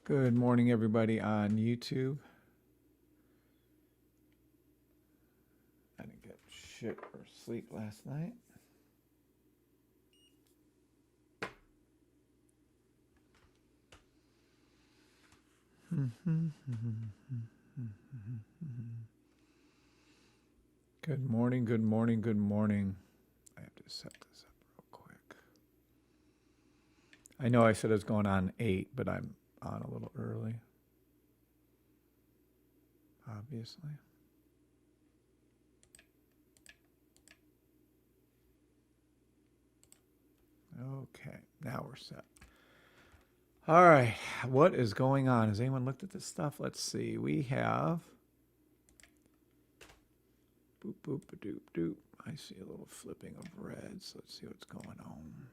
Good morning, everybody on YouTube. I didn't get shit or sleep last night. Good morning, good morning, good morning. I have to set this up real quick. I know I said it was going on 8, but I'm on a little early. Obviously. Okay, now we're set. All right, what is going on? Has anyone looked at this stuff? Let's see. We have boop, boop, a doop, doop. I see a little flipping of reds. Let's see what's going on.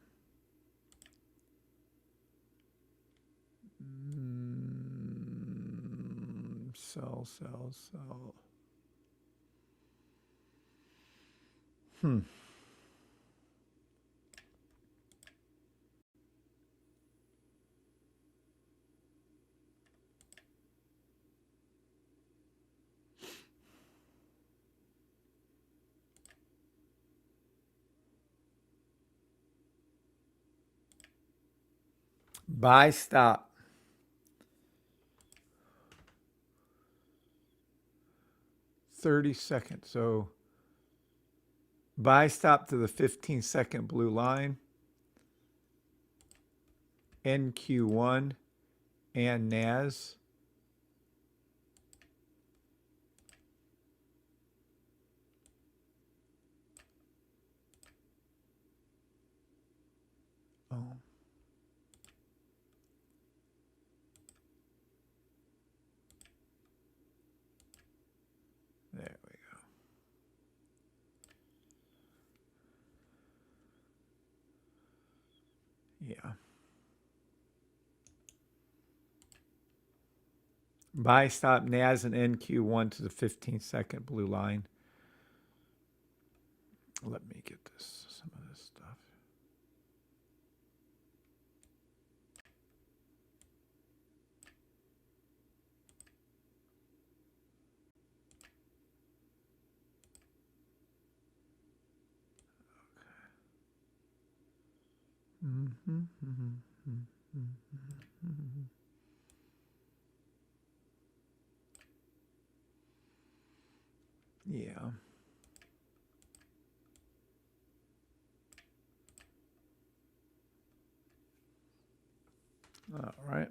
Sell, sell, sell. Buy stop. $30. So buy stop to the 15-second blue line, NQ1 and NAS. Oh. There we go. Yeah. Buy stop NAS and NQ1 to the 15-second blue line. Let me get some of this stuff. Yeah. All right.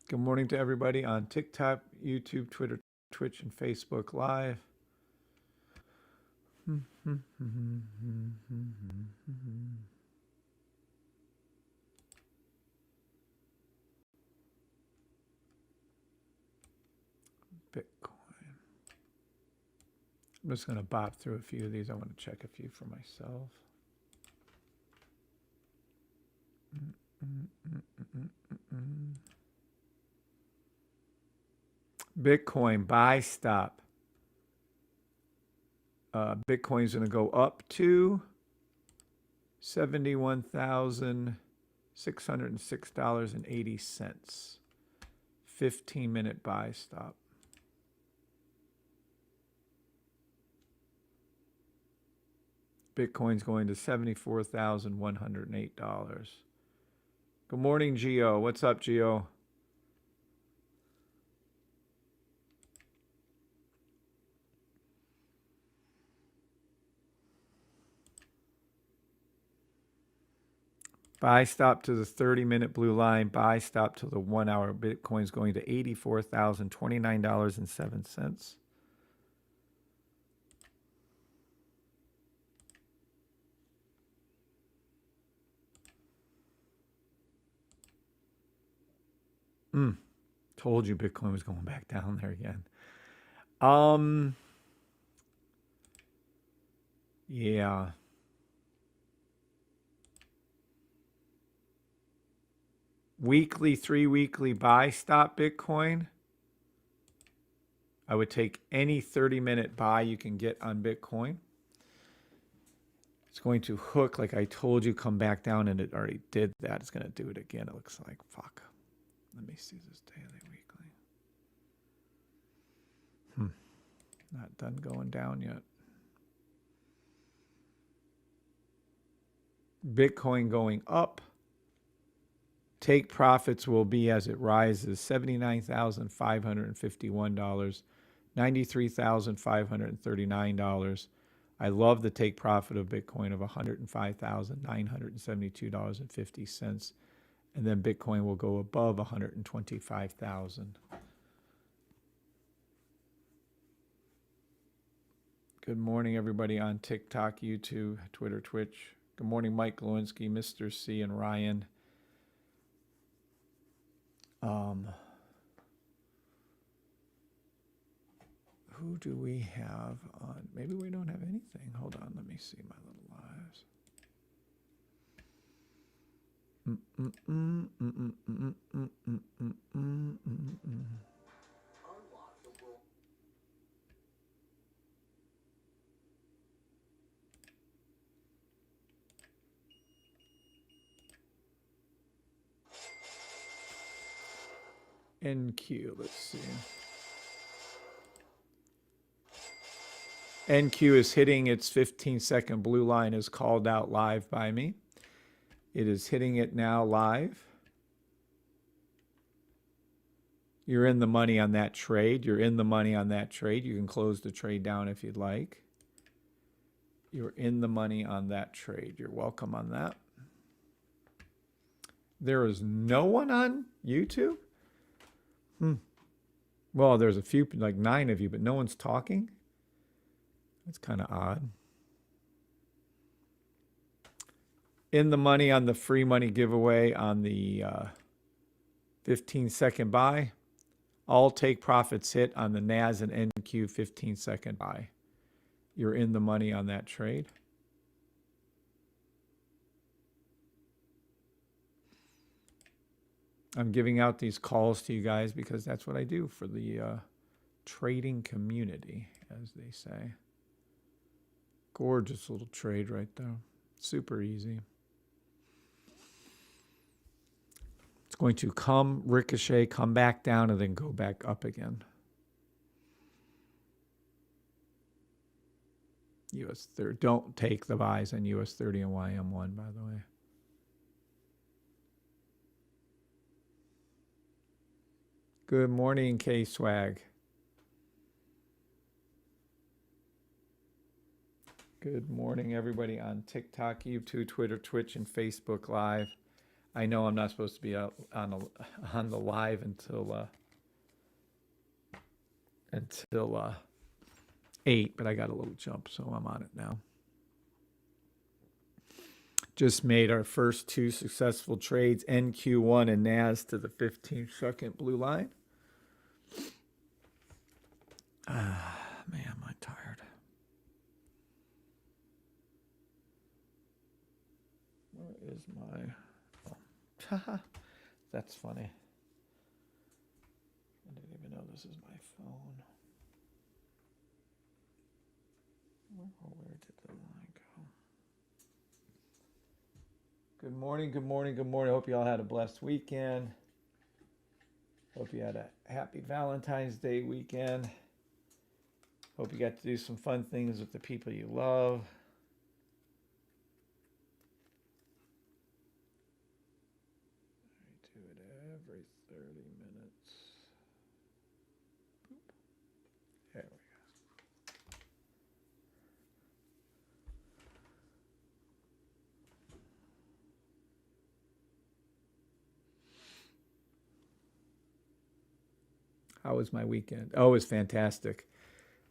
Good morning to everybody on TikTok, YouTube, Twitter, Twitch, and Facebook Live. Bitcoin. I'm just going to bop through a few of these. I want to check a few for myself. Bitcoin buy stop. Bitcoin's going to go up to $71,606.80. 15-minute buy stop. Bitcoin's going to $74,108. Good morning, Gio. What's up, Gio? Buy stop to the 30-minute blue line. Buy stop to the 1 hour. Bitcoin's going to $84,029.07. Told you Bitcoin was going back down there again. Yeah. Weekly, 3-weekly buy stop Bitcoin. I would take any 30-minute buy you can get on Bitcoin. It's going to hook, like I told you, come back down, and it already did that. It's going to do it again, it looks like. Fuck. Let me see this daily, weekly. Not done going down yet. Bitcoin going up. Take profits will be as it rises $79,551, $93,539. I love the take profit of Bitcoin of $105,972.50. And then Bitcoin will go above 125,000. Good morning, everybody on TikTok, YouTube, Twitter, Twitch. Good morning, Mike Lewinsky, Mr. C, and Ryan. Who do we have on? Maybe we don't have anything. Hold on, let me see my little lives. NQ, let's see. NQ is hitting its 15-second blue line, is called out live by me. It is hitting it now live. You're in the money on that trade. You're in the money on that trade. You can close the trade down if you'd like. You're in the money on that trade. You're welcome on that. There is no one on YouTube? Well, there's a few, like 9 of you, but no one's talking. That's kind of odd. In the money on the free money giveaway on the 15-second buy. All take profits hit on the NAS and NQ 15-second buy. You're in the money on that trade. I'm giving out these calls to you guys because that's what I do for the trading community, as they say. Gorgeous little trade right there. Super easy. It's going to come, ricochet, come back down, and then go back up again. US 30. Don't take the buys on US 30 and YM1, by the way. Good morning, K-Swag. Good morning, everybody on TikTok, YouTube, Twitter, Twitch, and Facebook Live. I know I'm not supposed to be out on the live until 8, but I got a little jump, so I'm on it now. Just made our first 2 successful trades, NQ1 and NAS to the 15-second blue line. Man, am I tired. Where is my... Oh. That's funny. I didn't even know this is my phone. Where did the line go? Good morning, good morning, good morning. Hope you all had a blessed weekend. Hope you had a happy Valentine's Day weekend. Hope you got to do some fun things with the people you love. I do it every 30 minutes. Boop. There we go. How was my weekend? Oh, it was fantastic.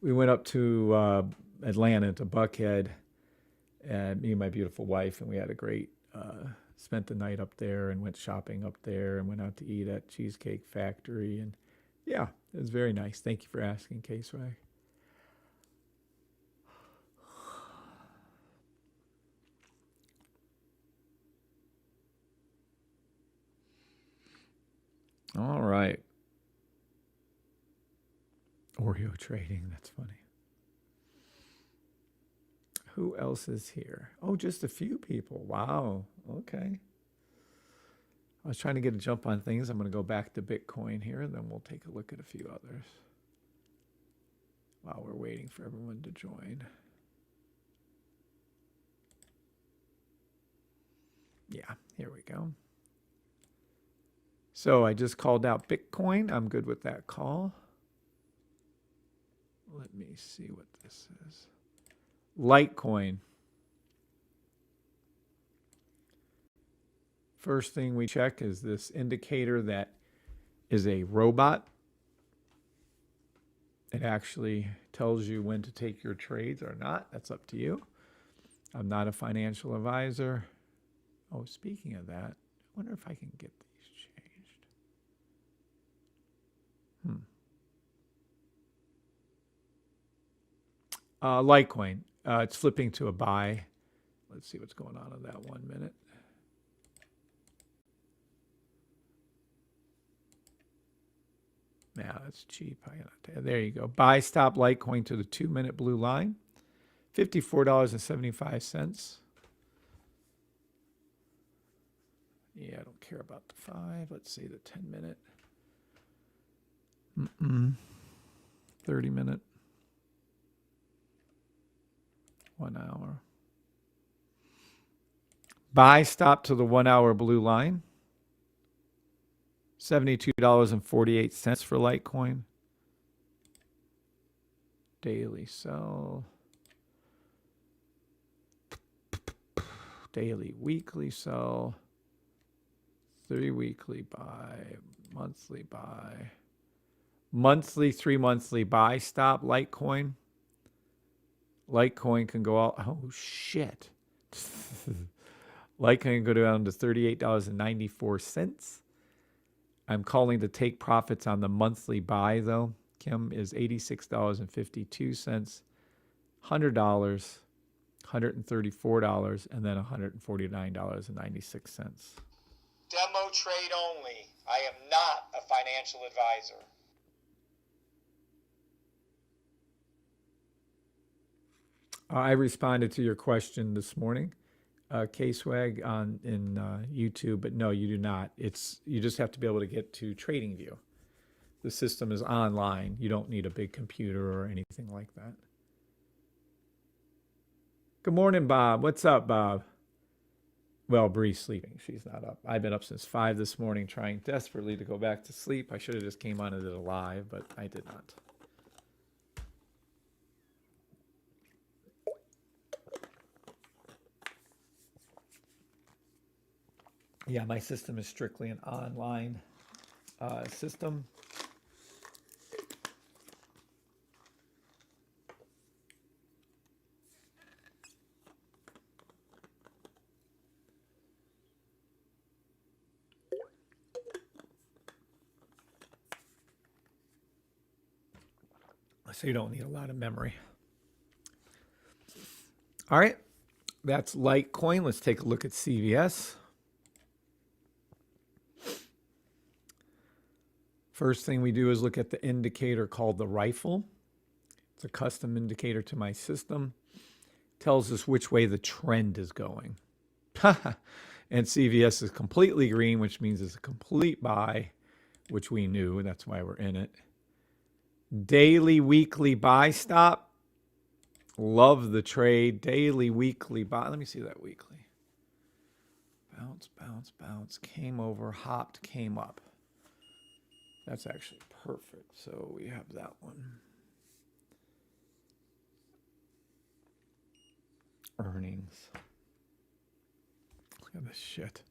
We went up to Atlanta, to Buckhead, and me and my beautiful wife, and we had a great, spent the night up there and went shopping up there and went out to eat at Cheesecake Factory. And yeah, it was very nice. Thank you for asking, K-Swag. All right. Oreo trading, that's funny. Who else is here? Oh, just a few people. Wow. Okay. I was trying to get a jump on things. I'm going to go back to Bitcoin here, and then we'll take a look at a few others while we're waiting for everyone to join. Yeah, here we go. So I just called out Bitcoin. I'm good with that call. Let me see what this is. Litecoin. First thing we check is this indicator that is a robot. It actually tells you when to take your trades or not. That's up to you. I'm not a financial advisor. Oh, speaking of that, I wonder if I can get these changed. Litecoin. It's flipping to a buy. Let's see what's going on in that 1 minute. Yeah, that's cheap. There you go. Buy stop Litecoin to the 2 minute blue line. $54.75. Yeah, I don't care about the 5. Let's see the 10 minute. 30 minute. 1 hour. Buy stop to the 1 hour blue line. $72.48 for Litecoin. Daily sell. Daily, weekly sell. 3 weekly buy. Monthly buy. Monthly, 3 monthly buy stop Litecoin. Litecoin can go out. Oh, shit. Litecoin can go down to $38.94. I'm calling to take profits on the monthly buy, though. Kim is $86.52, $100, $134, and then $149.96. Demo trade only. I am not a financial advisor. I responded to your question this morning, K-Swag, in YouTube, but no, you do not. You just have to be able to get to TradingView. The system is online. You don't need a big computer or anything like that. Good morning, Bob. What's up, Bob? Well, Bree's sleeping. She's not up. I've been up since 5 this morning trying desperately to go back to sleep. I should have just came on and did a live, but I did not. Yeah, my system is strictly an online system. So you don't need a lot of memory. All right, that's Litecoin. Let's take a look at CVS. First thing we do is look at the indicator called the rifle. It's a custom indicator to my system. Tells us which way the trend is going. And CVS is completely green, which means it's a complete buy, which we knew. That's why we're in it. Daily, weekly buy stop. Love the trade. Daily, weekly buy. Let me see that weekly. Bounce, bounce, bounce. Came over, hopped, came up. That's actually perfect. So we have that one. Earnings. Look at this shit.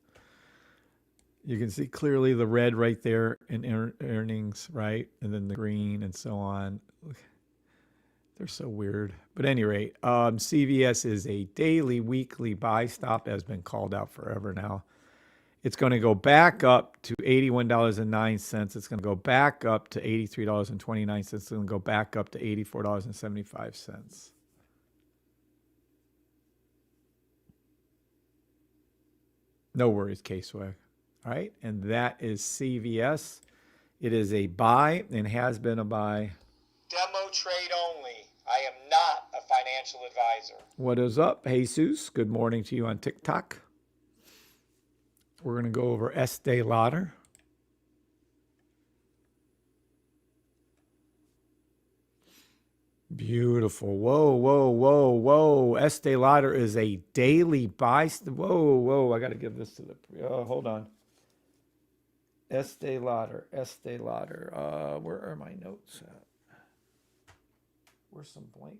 You can see clearly the red right there in earnings, right? And then the green and so on. They're so weird. But at any rate, CVS is a daily, weekly buy stop, has been called out forever now. It's going to go back up to $81.09. It's going to go back up to $83.29. It's going to go back up to $84.75. No worries, K-Swag. All right, and that is CVS. It is a buy and has been a buy. Demo trade only. I am not a financial advisor. What is up, Jesus? Good morning to you on TikTok. We're going to go over Estee Lauder. Beautiful. Whoa, whoa, whoa, whoa. Estee Lauder is a daily buy. Whoa, whoa. I got to give this to the. Hold on. Estee Lauder. Estee Lauder. Where are my notes at? Where's some blank?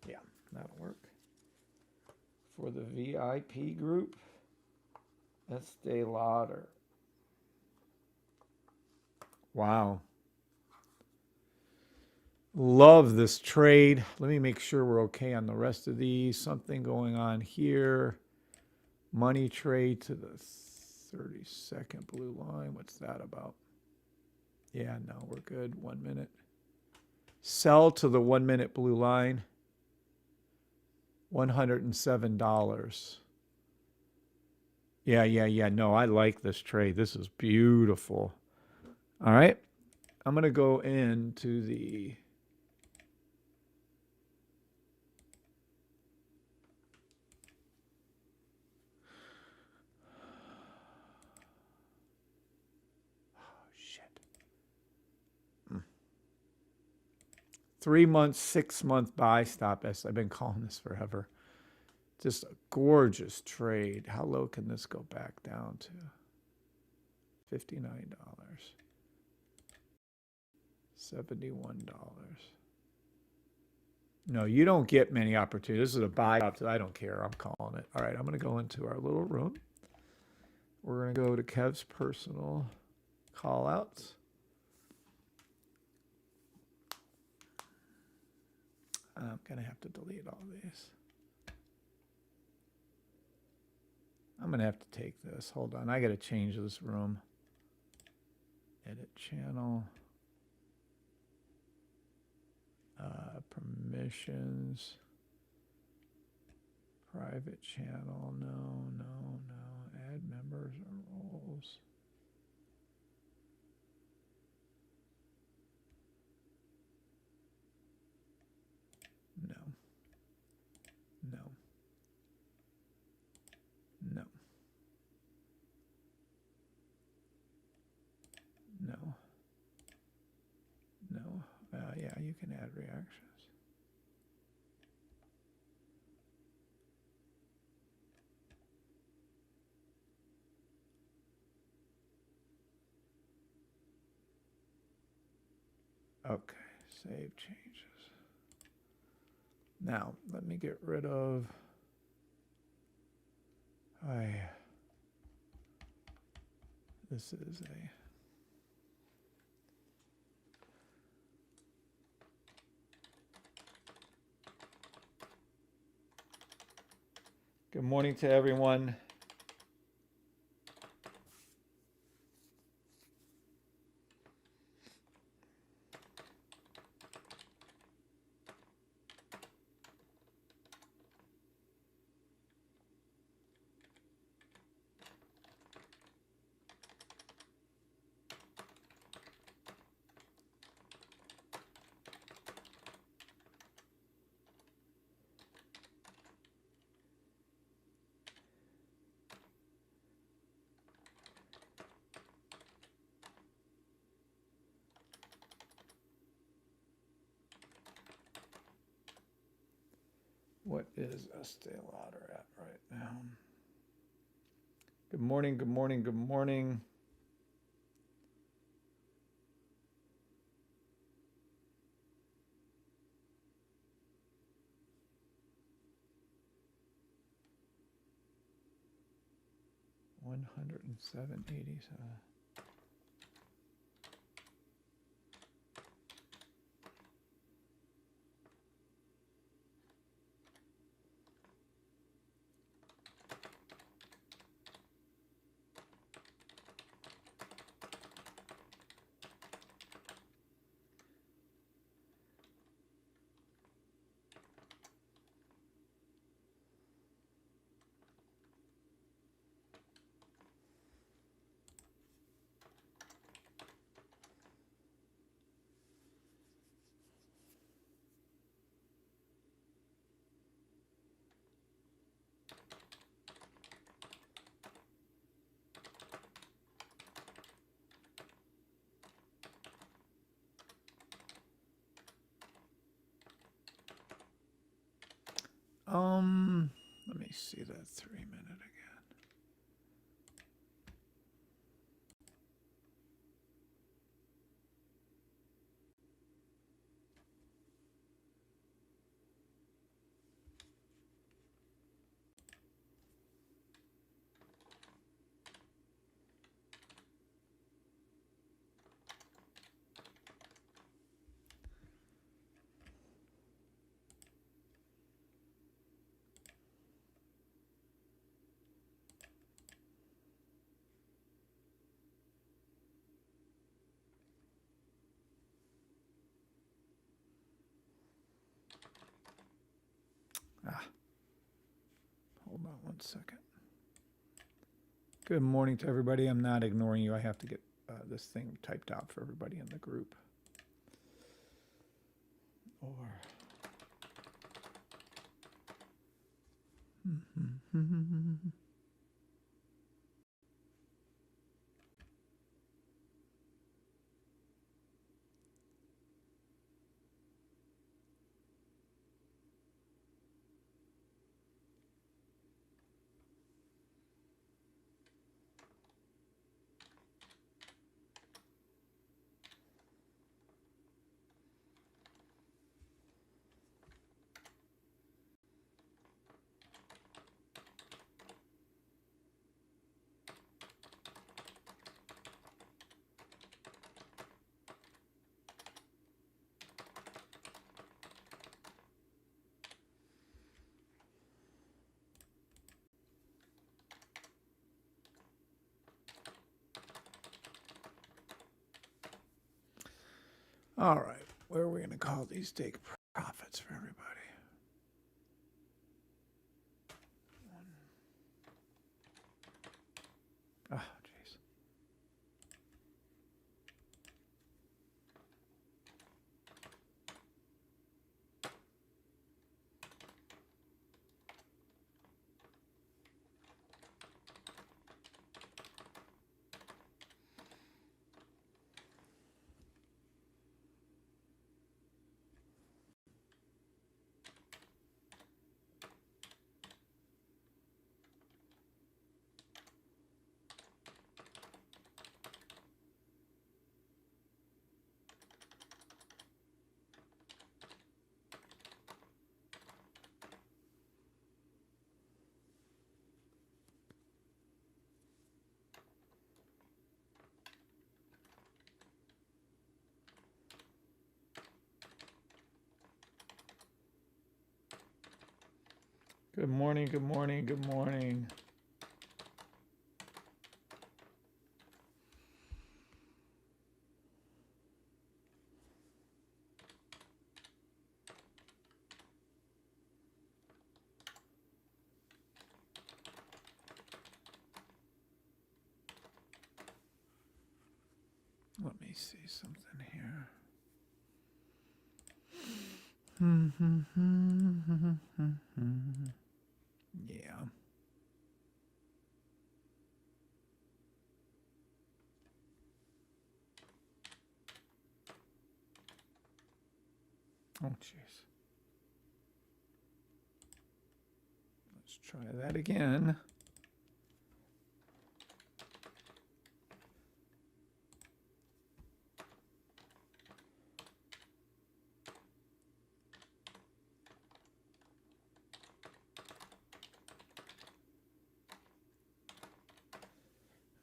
Yeah, that'll work. For the VIP group, Estee Lauder. Wow. Love this trade. Let me make sure we're okay on the rest of these. Something going on here. Money trade to the 32nd blue line. What's that about? Yeah, no, we're good. 1 minute. Sell to the 1 minute blue line. $107. Yeah. No, I like this trade. This is beautiful. All right. I'm going to go into the shit. 3 months, 6 month buy stop. I've been calling this forever. Just a gorgeous trade. How low can this go back down to? $59. $71. No, you don't get many opportunities. This is a buy up. I don't care. I'm calling it. All right, I'm going to go into our little room. We're going to go to Kev's personal call outs. I'm going to have to delete all these. I'm going to have to take this. Hold on. I got to change this room. Edit channel. Permissions. Private channel. No. Add members or roles. No. Yeah, you can add reactions. Okay, save changes. Now, let me get rid of. This is a. Good morning to everyone. What is Estee Lauder at right now? Good morning. $107.87. Let me see that 3-minute again. Hold on one second. Good morning to everybody. I'm not ignoring you. I have to get this thing typed out for everybody in the group. Or all right, where are we going to call these take profits for everybody? Oh, jeez. Good morning, good morning, good morning. Let me see something here. Yeah. Oh, jeez. Let's try that again.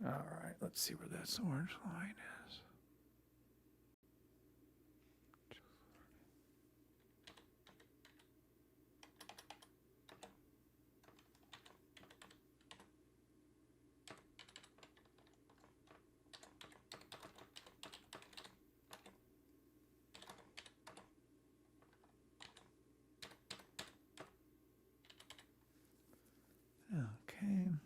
All right, let's see where this orange line is. Okay.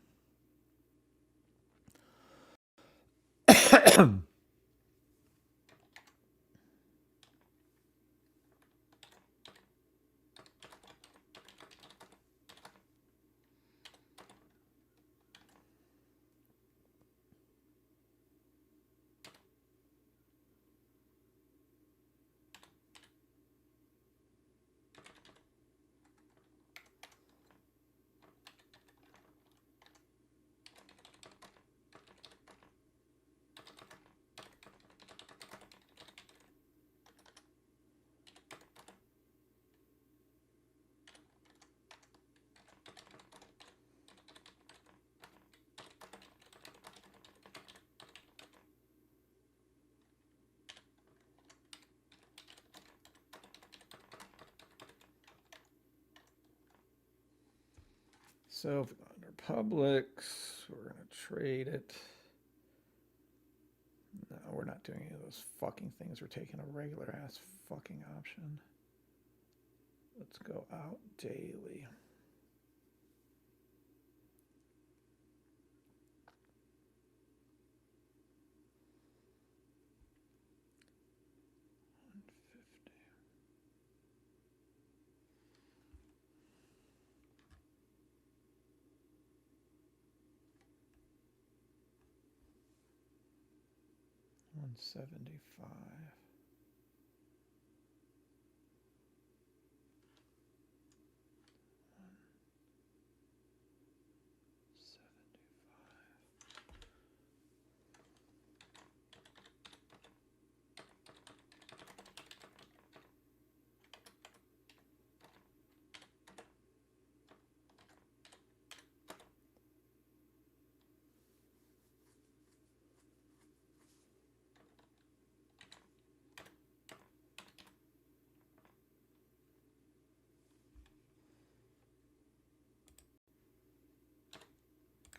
so if we go under Publix, we're going to trade it. No, we're not doing any of those fucking things. We're taking a regular ass fucking option. Let's go out daily. $175.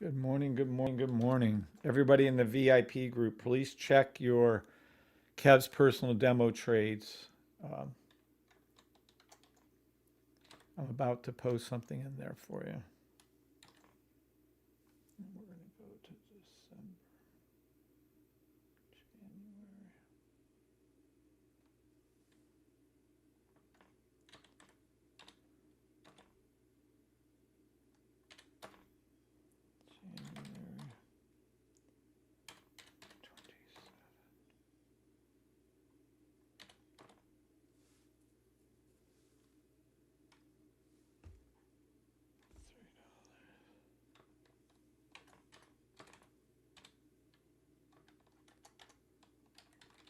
Good morning, good morning, good morning. Everybody in the VIP group, please check your Kev's personal demo trades. I'm about to post something in there for you. We're going to go to December, January. January 27.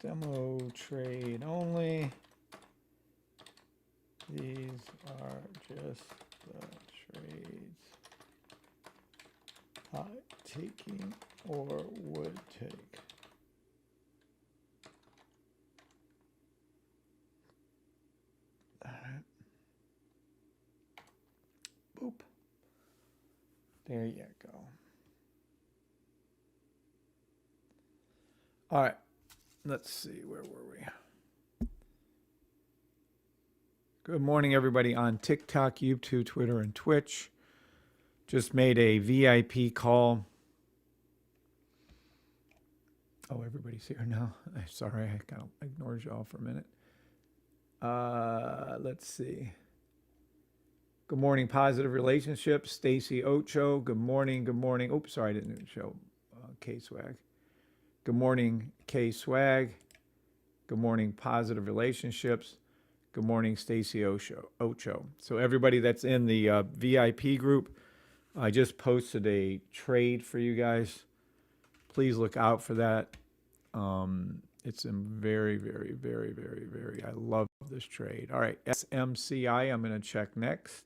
Demo trade only. These are just the trades I'm taking or would take. All right. Boop. There you go. All right. Let's see, where were we? Good morning, everybody on TikTok, YouTube, Twitter, and Twitch. Just made a VIP call. Oh, everybody's here now. Sorry, I kind of ignored y'all for a minute. Let's see. Good morning, Positive Relationships. Stacy Ocho. Good morning. Good morning. Oops, sorry, I didn't show K-Swag. Good morning, K-Swag. Good morning, Positive Relationships. Good morning, Stacy Ocho. So everybody that's in the VIP group, I just posted a trade for you guys. Please look out for that. It's very, very, very, very, very, I love this trade. All right, SMCI, I'm going to check next.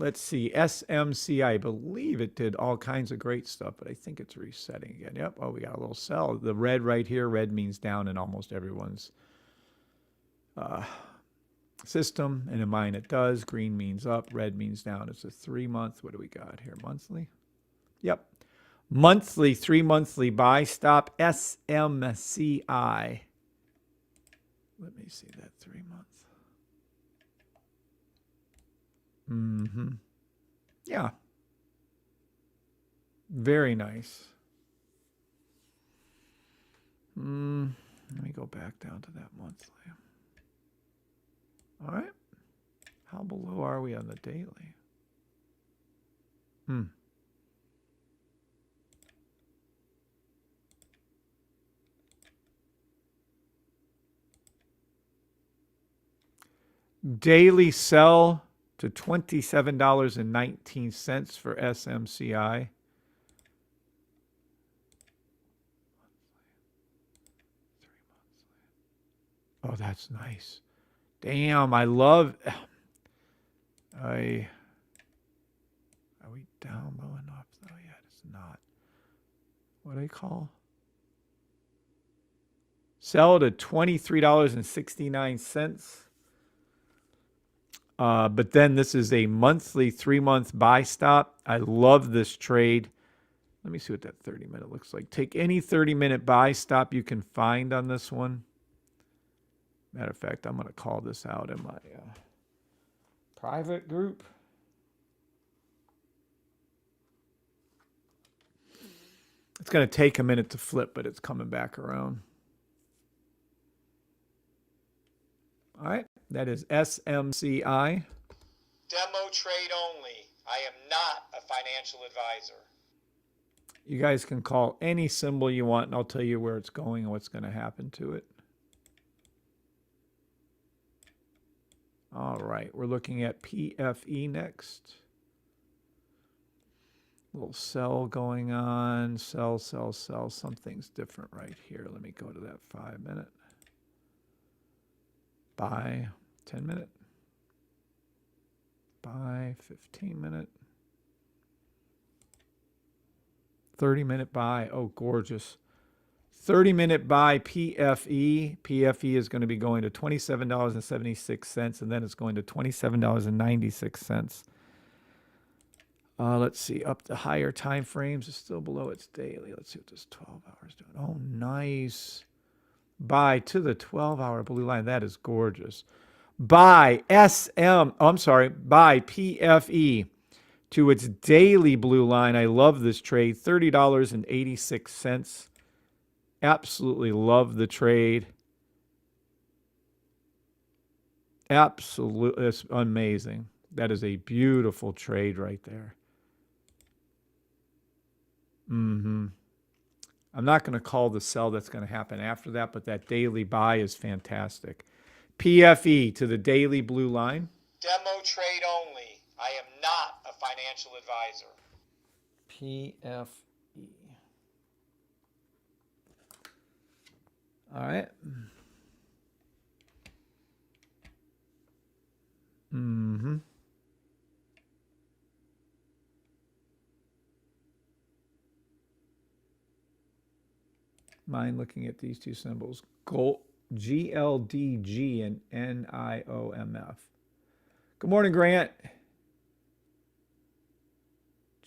Let's see, SMCI, I believe it did all kinds of great stuff, but I think it's resetting again. Yep, oh, we got a little sell. The red right here, red means down in almost everyone's system, and in mine it does. Green means up, red means down. It's a 3-month. What do we got here? Monthly? Yep. Monthly, 3-monthly buy stop, SMCI. Let me see that 3 months. Yeah. Very nice. Let me go back down to that monthly. All right. How below are we on the daily? Daily sell to $27.19 for SMCI. Oh, that's nice. Damn, I love. Are we down low enough though? Yet it's not. What do they call? Sell to $23.69. But then this is a monthly 3-month buy stop. I love this trade. Let me see what that 30-minute looks like. Take any 30-minute buy stop you can find on this one. Matter of fact, I'm going to call this out in my private group. It's going to take a minute to flip, but it's coming back around. All right, that is SMCI. Demo trade only. I am not a financial advisor. You guys can call any symbol you want, and I'll tell you where it's going and what's going to happen to it. All right, we're looking at PFE next. Little sell going on. Sell, sell, sell. Something's different right here. Let me go to that 5-minute. Buy 10-minute. Buy 15-minute. 30-minute buy. Oh, gorgeous. 30-minute buy PFE. PFE is going to be going to $27.76, and then it's going to $27.96. Let's see, up to higher time frames. It's still below its daily. Let's see what this 12 hours doing. Oh, nice. Buy to the 12-hour blue line. That is gorgeous. Buy buy PFE to its daily blue line. I love this trade. $30.86. Absolutely love the trade. Absolutely, it's amazing. That is a beautiful trade right there. I'm not going to call the sell that's going to happen after that, but that daily buy is fantastic. PFE to the daily blue line. Demo trade only. I am not a financial advisor. PFE. All right. Mind looking at these two symbols. GLDG and NIOMF. Good morning, Grant.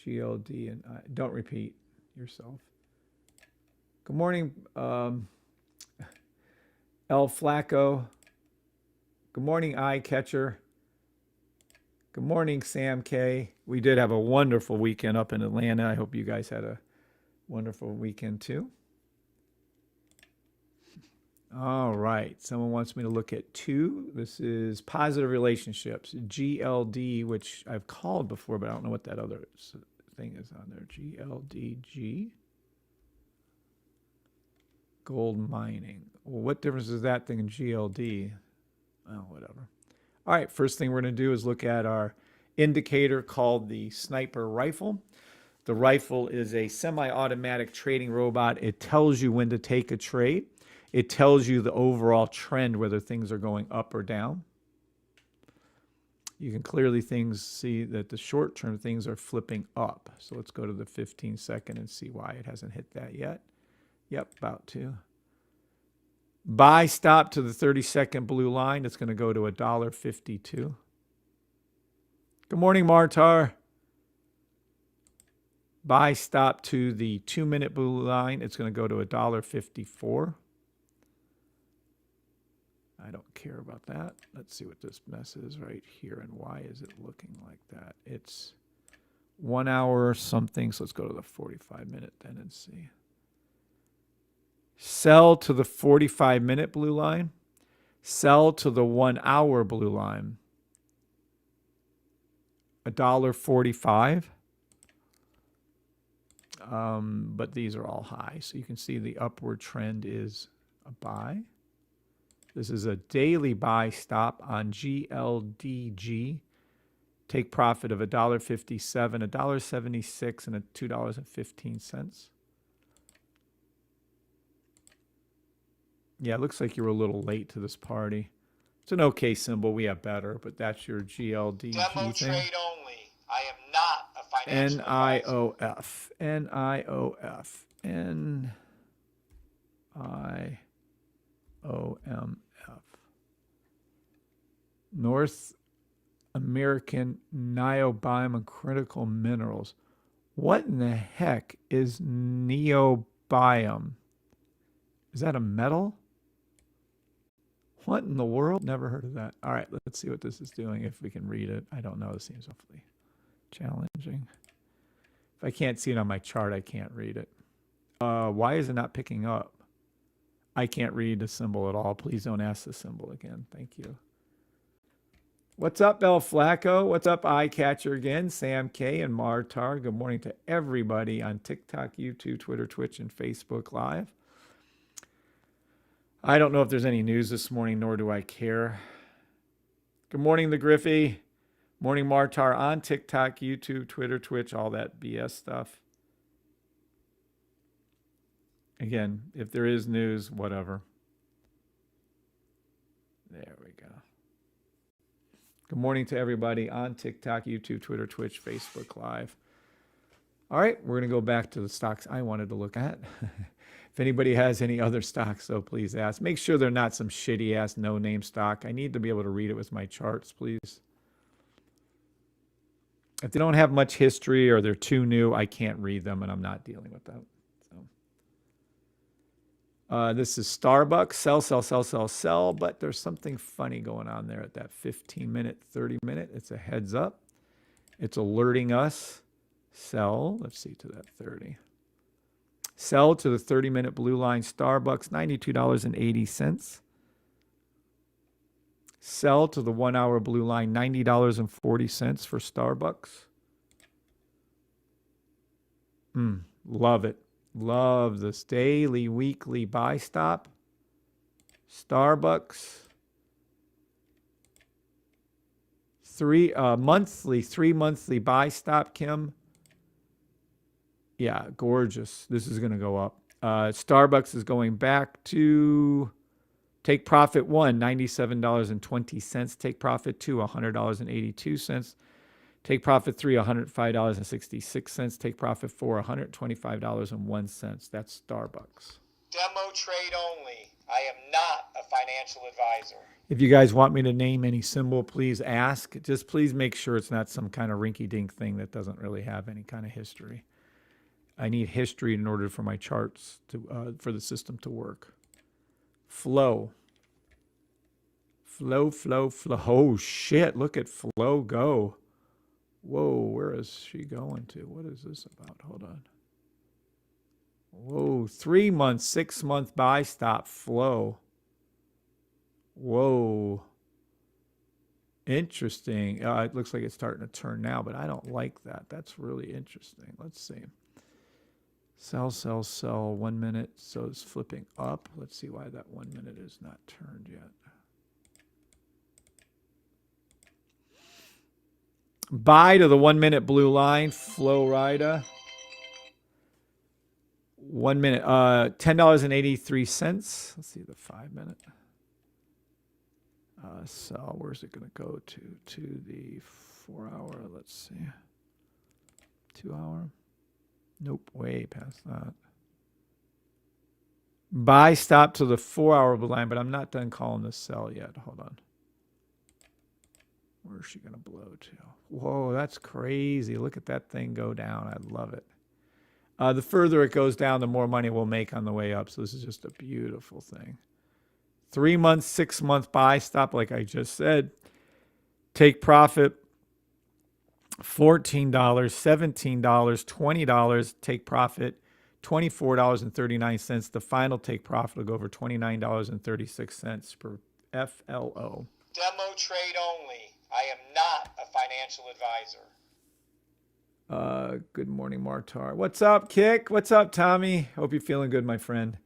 GLD and I. Don't repeat yourself. Good morning, El Flacco. Good morning, Eye Catcher. Good morning, Sam K. We did have a wonderful weekend up in Atlanta. I hope you guys had a wonderful weekend too. All right. Someone wants me to look at 2. This is positive relationships. GLD, which I've called before, but I don't know what that other thing is on there. GLDG. Gold mining. Well, what difference is that thing in GLD? Oh, whatever. All right. First thing we're going to do is look at our indicator called the sniper rifle. The rifle is a semi-automatic trading robot. It tells you when to take a trade. It tells you the overall trend, whether things are going up or down. You can clearly see that the short-term things are flipping up. So let's go to the 15-second and see why it hasn't hit that yet. Yep, about to. Buy stop to the 30-second blue line. It's going to go to $1.52. Good morning, Martar. Buy stop to the 2-minute blue line. It's going to go to $1.54. I don't care about that. Let's see what this mess is right here and why is it looking like that. It's 1 hour or something. So let's go to the 45-minute then and see. Sell to the 45-minute blue line. Sell to the 1 hour blue line. $1.45. But these are all high. So you can see the upward trend is a buy. This is a daily buy stop on GLDG. Take profit of $1.57, $1.76, and $2.15. Yeah, it looks like you were a little late to this party. It's an okay symbol. We have better, but that's your GLDG Demo thing. trade only. I am not a financial advisor. NIOF. NIOF. NI. North American Niobium and Critical Minerals. What in the heck is neobium? Is that a metal? What in the world? Never heard of that. All right, let's see what this is doing, if we can read it. I don't know. It seems awfully challenging. If I can't see it on my chart, I can't read it. Why is it not picking up? I can't read the symbol at all. Please don't ask the symbol again. Thank you. What's up, El Flacco? What's up, Eyecatcher again? Sam K and Martar. Good morning to everybody on TikTok, YouTube, Twitter, Twitch, and Facebook Live. I don't know if there's any news this morning, nor do I care. Good morning, the Griffey. Morning, Martar on TikTok, YouTube, Twitter, Twitch, all that BS stuff. Again, if there is news, whatever. There we go. Good morning to everybody on TikTok, YouTube, Twitter, Twitch, Facebook Live. All right, we're going to go back to the stocks I wanted to look at. If anybody has any other stocks, so please ask. Make sure they're not some shitty-ass no-name stock. I need to be able to read it with my charts, please. If they don't have much history or they're too new, I can't read them, and I'm not dealing with that. This is Starbucks. Sell, sell, sell, sell, sell. But there's something funny going on there at that 15-minute, 30-minute. It's a heads up. It's alerting us. Sell. Let's see to that 30. Sell to the 30-minute blue line Starbucks, $92.80. Sell to the 1 hour blue line, $90.40 for Starbucks. Love it. Love this daily, weekly buy stop. Starbucks. Three monthly buy stop, Kim. Yeah, gorgeous. This is going to go up. Starbucks is going back to take profit one, $97.20. Take profit two, $100.82. Take profit three, $105.66. Take profit four, $125.01. That's Starbucks. Demo trade only. I am not a financial advisor. If you guys want me to name any symbol, please ask. Just please make sure it's not some kind of rinky-dink thing that doesn't really have any kind of history. I need history in order for my charts to for the system to work. Flow. Flow, flow, flow. Oh, shit. Look at Flow go. Whoa, where is she going to? What is this about? Hold on. Whoa, 3 month, 6 month buy stop Flow. Whoa. Interesting. It looks like it's starting to turn now, but I don't like that. That's really interesting. Let's see. Sell, sell, sell. 1 minute. So it's flipping up. Let's see why that 1 minute is not turned yet. Buy to the 1 minute blue line, Flow Rida. 1 minute, $10.83. Let's see the 5 minute. Sell, where's it going to go to? To the 4 hour, let's see. 2 hour. Nope, way past that. Buy stop to the 4 hour blue line, but I'm not done calling this sell yet. Hold on. Where's she going to blow to? Whoa, that's crazy. Look at that thing go down. I love it. The further it goes down, the more money we'll make on the way up. So this is just a beautiful thing. 3 months, 6 month buy stop, like I just said. Take profit, $14, $17, $20. Take profit, $24.39. The final take profit will go over $29.36 per FLO. Demo trade only. I am not a financial advisor. Good morning, Martar. What's up, Kick? What's up, Tommy? Hope you're feeling good, my friend.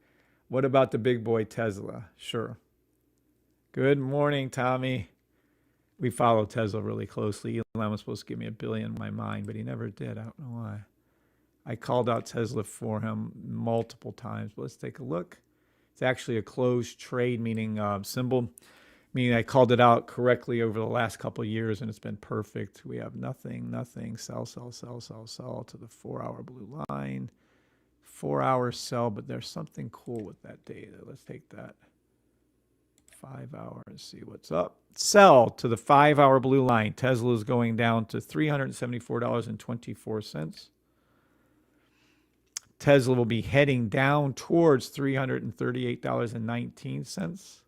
What about the big boy Tesla? Sure. Good morning, Tommy. We follow Tesla really closely. Elon was supposed to give me $1 billion in my mind, but he never did. I don't know why. I called out Tesla for him multiple times. But let's take a look. It's actually a closed trade, meaning symbol. Meaning I called it out correctly over the last couple of years, and it's been perfect. We have nothing, sell, sell, sell, sell, sell to the 4 hour blue line. 4 hour sell, but there's something cool with that data. Let's take that. 5 hour and see what's up. Sell to the 5 hour blue line. Tesla is going down to $374.24. Tesla will be heading down towards $338.19.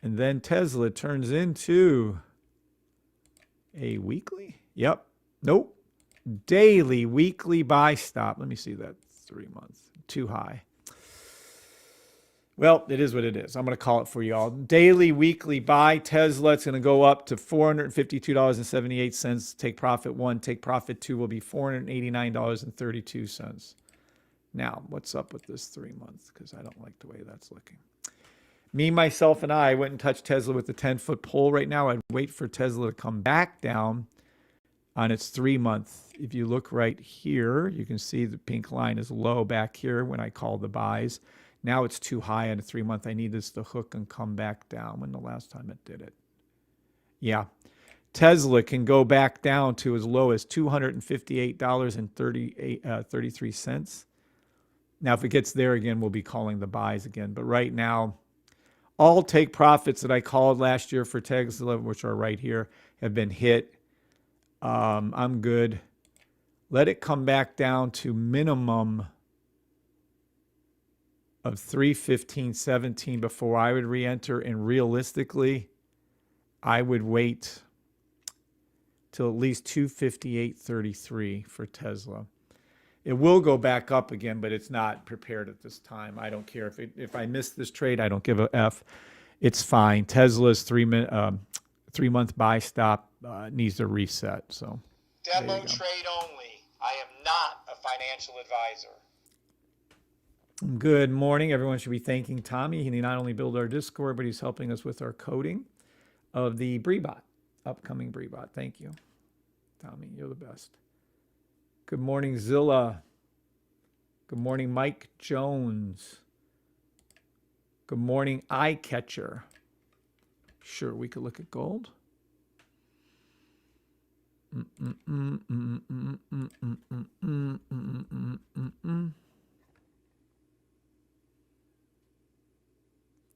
And then Tesla turns into a weekly? Yep. Nope. Daily, weekly buy stop. Let me see that. 3 months. Too high. Well, it is what it is. I'm going to call it for y'all. Daily, weekly buy Tesla. It's going to go up to $452.78. Take profit 1. Take profit 2 will be $489.32. Now, what's up with this 3 months? Because I don't like the way that's looking. Me, myself, and I went and touched Tesla with the 10-foot pole right now. I'd wait for Tesla to come back down on its 3 month. If you look right here, you can see the pink line is low back here when I call the buys. Now it's too high on a 3 month. I need this to hook and come back down. When the last time it did it? Yeah. Tesla can go back down to as low as $258.33. Now, if it gets there again, we'll be calling the buys again. But right now, all take profits that I called last year for Tesla, which are right here, have been hit. I'm good. Let it come back down to minimum of 315.17 before I would re-enter. And realistically, I would wait till at least 258.33 for Tesla. It will go back up again, but it's not prepared at this time. I don't care if I miss this trade. I don't give a F. It's fine. Tesla's 3 month buy stop needs a reset. So demo trade only. I am not a financial advisor. Good morning. Everyone should be thanking Tommy. He not only built our Discord, but he's helping us with our coding of the BreeBot, upcoming BreeBot. Thank you, Tommy. You're the best. Good morning, Zilla. Good morning, Mike Jones. Good morning, Eye Catcher. Sure, we could look at gold.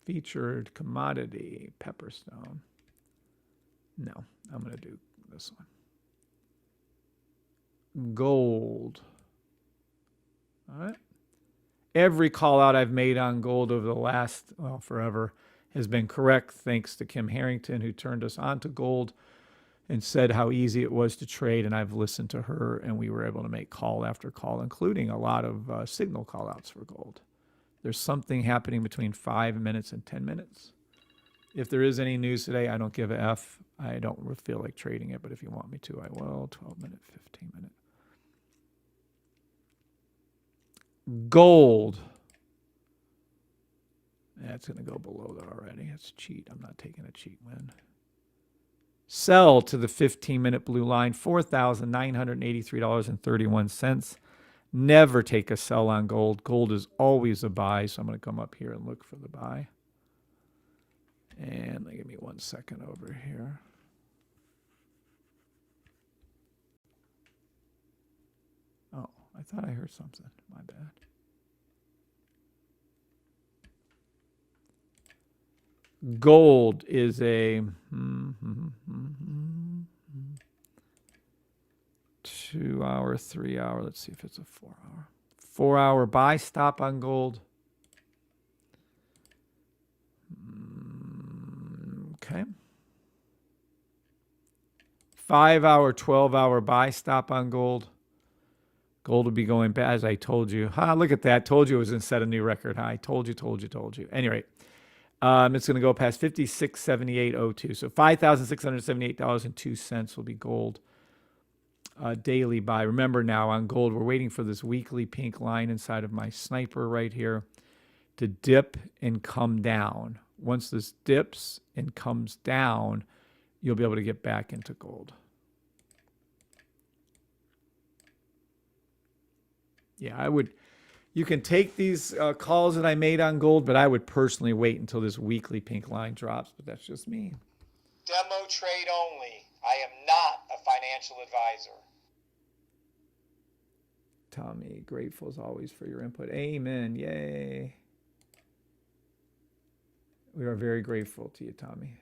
Featured commodity, Pepperstone. No, I'm going to do this one. Gold. All right. Every call out I've made on gold over the last, forever has been correct, thanks to Kim Harrington, who turned us on to gold and said how easy it was to trade. And I've listened to her, and we were able to make call after call, including a lot of signal call outs for gold. There's something happening between 5 minutes and 10 minutes. If there is any news today, I don't give a F. I don't feel like trading it, but if you want me to, I will. 12 minute, 15 minute. Gold. That's going to go below that already. It's cheat. I'm not taking a cheat win. Sell to the 15-minute blue line, $4,983.31. Never take a sell on gold. Gold is always a buy, so I'm going to come up here and look for the buy. And give me 1 second over here. Oh, I thought I heard something. My bad. Gold is a 2 hour, 3 hour. Let's see if it's a 4 hour. 4 hour buy stop on gold. Okay. 5 hour, 12 hour buy stop on gold. Gold will be going back, as I told you. Look at that. Told you it was going to set a new record high. Told you. Anyway, it's going to go past 56.7802. So $5,678.02 will be gold daily buy. Remember now on gold, we're waiting for this weekly pink line inside of my sniper right here to dip and come down. Once this dips and comes down, you'll be able to get back into gold. Yeah, I would. You can take these calls that I made on gold, but I would personally wait until this weekly pink line drops. But that's just me. Demo trade only. I am not a financial advisor. Tommy, grateful as always for your input. Amen. Yay. We are very grateful to you, Tommy.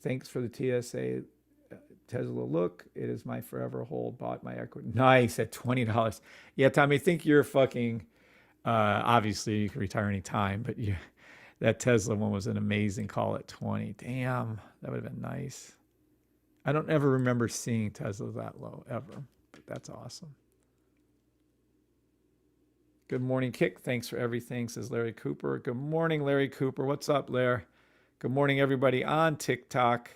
Thanks for the TSA Tesla look. It is my forever hold. Bought my equity. Nice at $20. Yeah, Tommy, I think you're fucking. Obviously, you can retire any time, but that Tesla one was an amazing call at 20. Damn, that would have been nice. I don't ever remember seeing Tesla that low ever, but that's awesome. Good morning, Kick. Thanks for everything, says Larry Cooper. Good morning, Larry Cooper. What's up, Larry? Good morning, everybody on TikTok.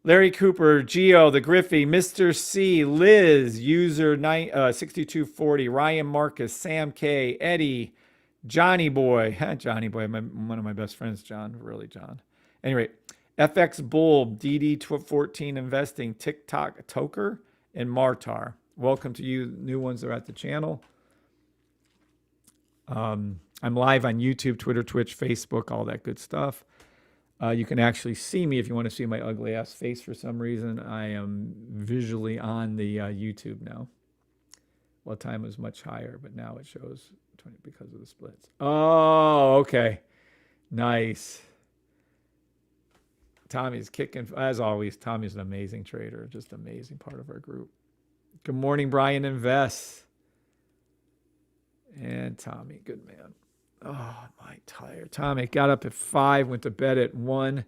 Larry Cooper, Geo, the Griffey, Mr. C, Liz, user 6240, Ryan Marcus, Sam K, Eddie, Johnny Boy, Johnny Boy, one of my best friends, John, really, John. Anyway, FX Bull, DD14 Investing, TikTok Toker, and Martar. Welcome to you new ones that are at the channel. I'm live on YouTube, Twitter, Twitch, Facebook, all that good stuff. You can actually see me if you want to see my ugly ass face for some reason. I am visually on the YouTube now. Well, time was much higher, but now it shows 20 because of the splits. Oh, okay. Nice. Tommy's kicking. As always, Tommy's an amazing trader. Just an amazing part of our group. Good morning, Brian Invest. And Tommy, good man. Oh, am I tired? Tommy got up at 5, went to bed at 1.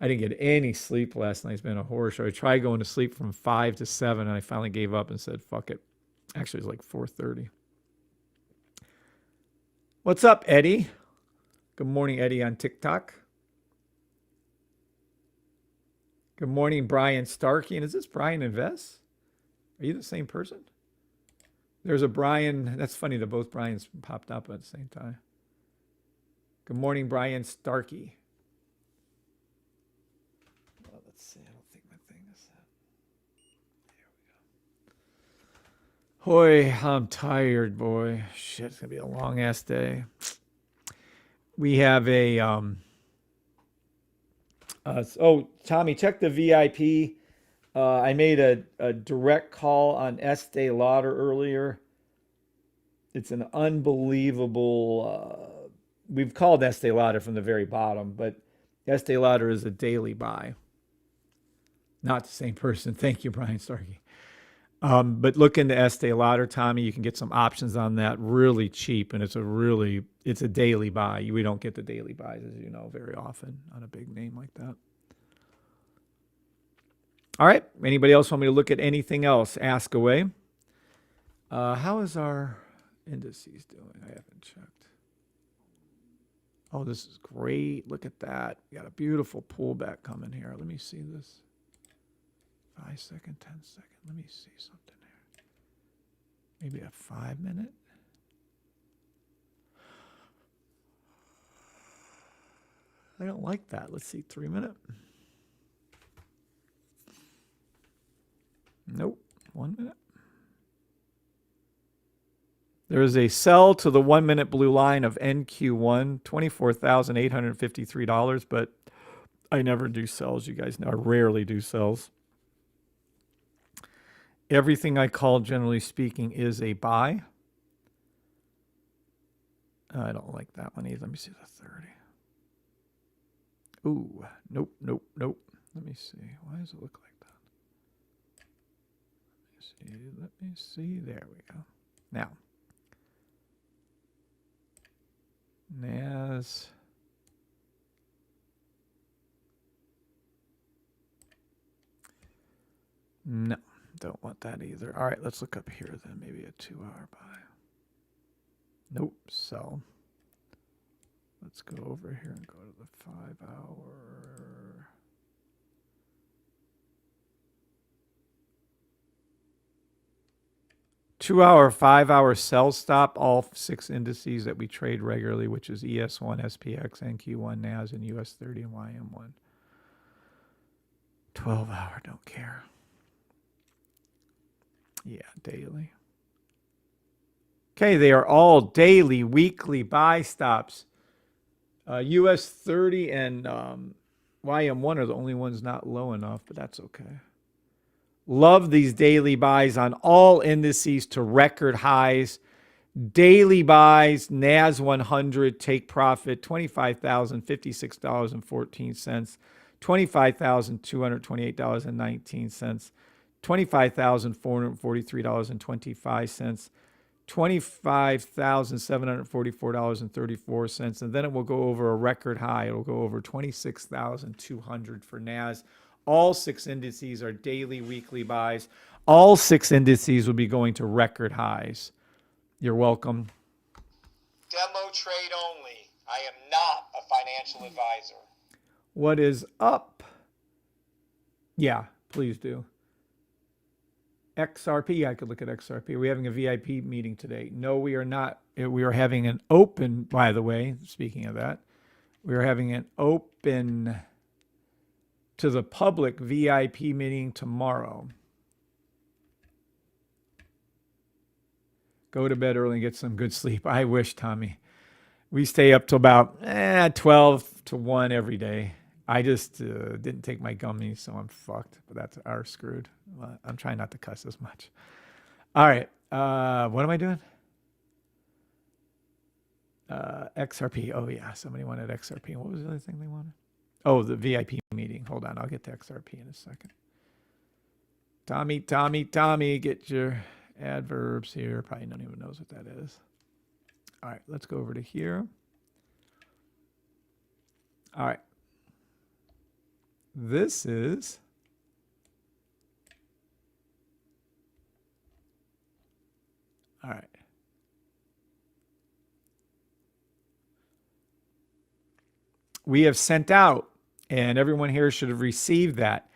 I didn't get any sleep last night. It's been a horror show. I tried going to sleep from 5 to 7, and I finally gave up and said, fuck it. Actually, it was like 4:30. What's up, Eddie? Good morning, Eddie, on TikTok. Good morning, Brian Starkey. And is this Brian Invest? Are you the same person? There's a Brian. That's funny that both Brians popped up at the same time. Good morning, Brian Starkey. Well, let's see. I don't think my thing is set. There we go. Hoy, I'm tired, boy. Shit, it's going to be a long-ass day. We have a... Tommy, check the VIP. I made a direct call on Estee Lauder earlier. It's an unbelievable... we've called Estee Lauder from the very bottom, but Estee Lauder is a daily buy. Not the same person. Thank you, Brian Starkey. But look into Estee Lauder, Tommy. You can get some options on that really cheap, and it's a daily buy. We don't get the daily buys, as you know, very often on a big name like that. All right. Anybody else want me to look at anything else? Ask away. How is our indices doing? I haven't checked. Oh, this is great. Look at that. We got a beautiful pullback coming here. Let me see this. 5 second, 10 second. Let me see something here. Maybe a 5 minute. I don't like that. Let's see, 3 minute. Nope. 1 minute. There is a sell to the 1 minute blue line of NQ1, $24,853, but I never do sells. You guys know I rarely do sells. Everything I call, generally speaking, is a buy. I don't like that one either. Let me see the 30. Ooh, nope. Let me see. Why does it look like that? Let me see. There we go. Now, NAS. No, don't want that either. All right, let's look up here then. Maybe a 2-hour buy. Nope, sell. Let's go over here and go to the 5-hour. Two-hour, 5-hour sell stop, all 6 indices that we trade regularly, which is ES1, SPX, NQ1, NAS, and US30 and YM1. 12-hour, don't care. Yeah, daily. Okay, they are all daily, weekly buy stops. US30 and YM1 are the only ones not low enough, but that's okay. Love these daily buys on all indices to record highs. Daily buys, NAS 100, take profit, $25,056.14, $25,228.19, $25,443.25, $25,744.34, and then it will go over a record high. It will go over 26,200 for NAS. All 6 indices are daily, weekly buys. All 6 indices will be going to record highs. You're welcome. Demo trade only. I am not a financial advisor. What is up? Yeah, please do. XRP, I could look at XRP. Are we having a VIP meeting today? No, we are not. We are having an open, by the way, speaking of that, we are having an open to the public VIP meeting tomorrow. Go to bed early and get some good sleep. I wish, Tommy. We stay up till about 12 to 1 every day. I just didn't take my gummies, so I'm fucked. But that's our screwed. I'm trying not to cuss as much. All right. What am I doing? XRP. Oh, yeah. Somebody wanted XRP. What was the other thing they wanted? Oh, the VIP meeting. Hold on. I'll get to XRP in a second. Tommy, get your adverbs here. Probably none even knows what that is. All right, let's go over to here. All right. This is all right. We have sent out, and everyone here should have received that.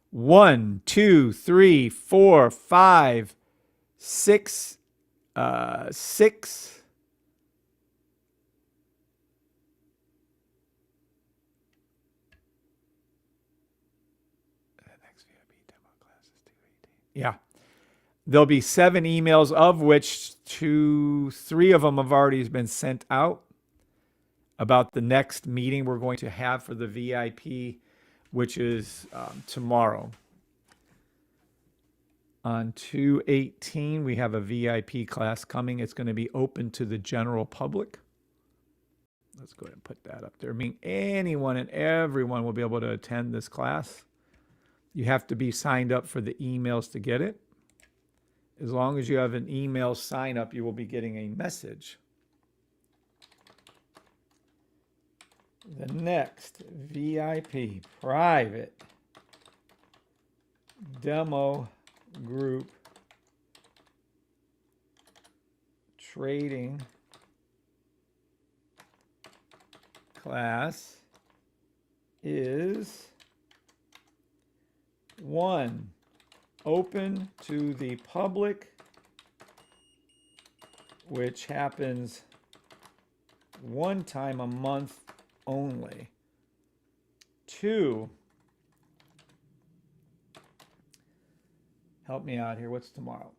1, 2, 3, 4, 5, 6, 6. Yeah. There'll be 7 emails, of which 3 of them have already been sent out about the next meeting we're going to have for the VIP, which is tomorrow. On 2/18, we have a VIP class coming. It's going to be open to the general public. Let's go ahead and put that up there. I mean, anyone and everyone will be able to attend this class. You have to be signed up for the emails to get it. As long as you have an email sign up, you will be getting a message. The next VIP private demo group trading class is 1, open to the public, which happens 1 time a month only. 2, help me out here. What's tomorrow?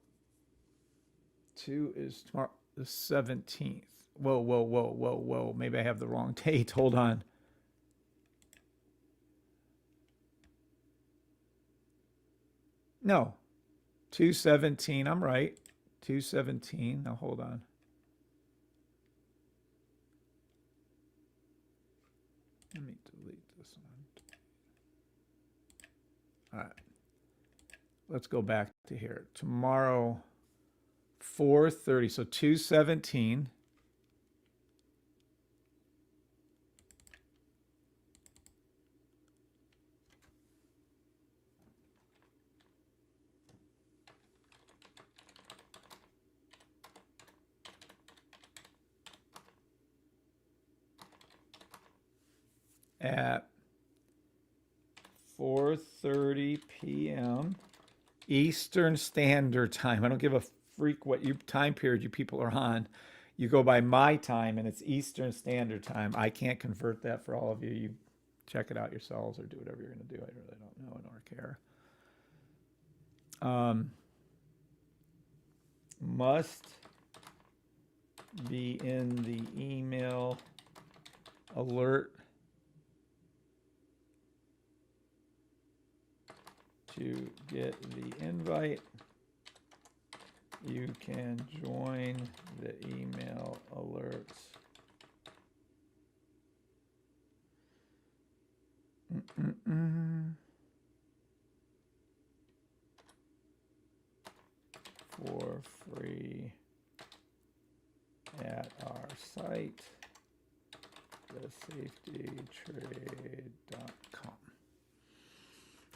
2 is tomorrow, the 17th. Whoa. Maybe I have the wrong date. Hold on. No, 2/17. I'm right. 2/17. Now hold on. Let me delete this one. All right. Let's go back to here. Tomorrow, 4:30. So 2/17. At 4:30 p.m. Eastern Standard Time. I don't give a freak what time period you people are on. You go by my time, and it's Eastern Standard Time. I can't convert that for all of you. You check it out yourselves or do whatever you're going to do. I really don't know nor care. Must be in the email alert to get the invite. you can join the email alerts. For free at our site, thesafetytrade.com.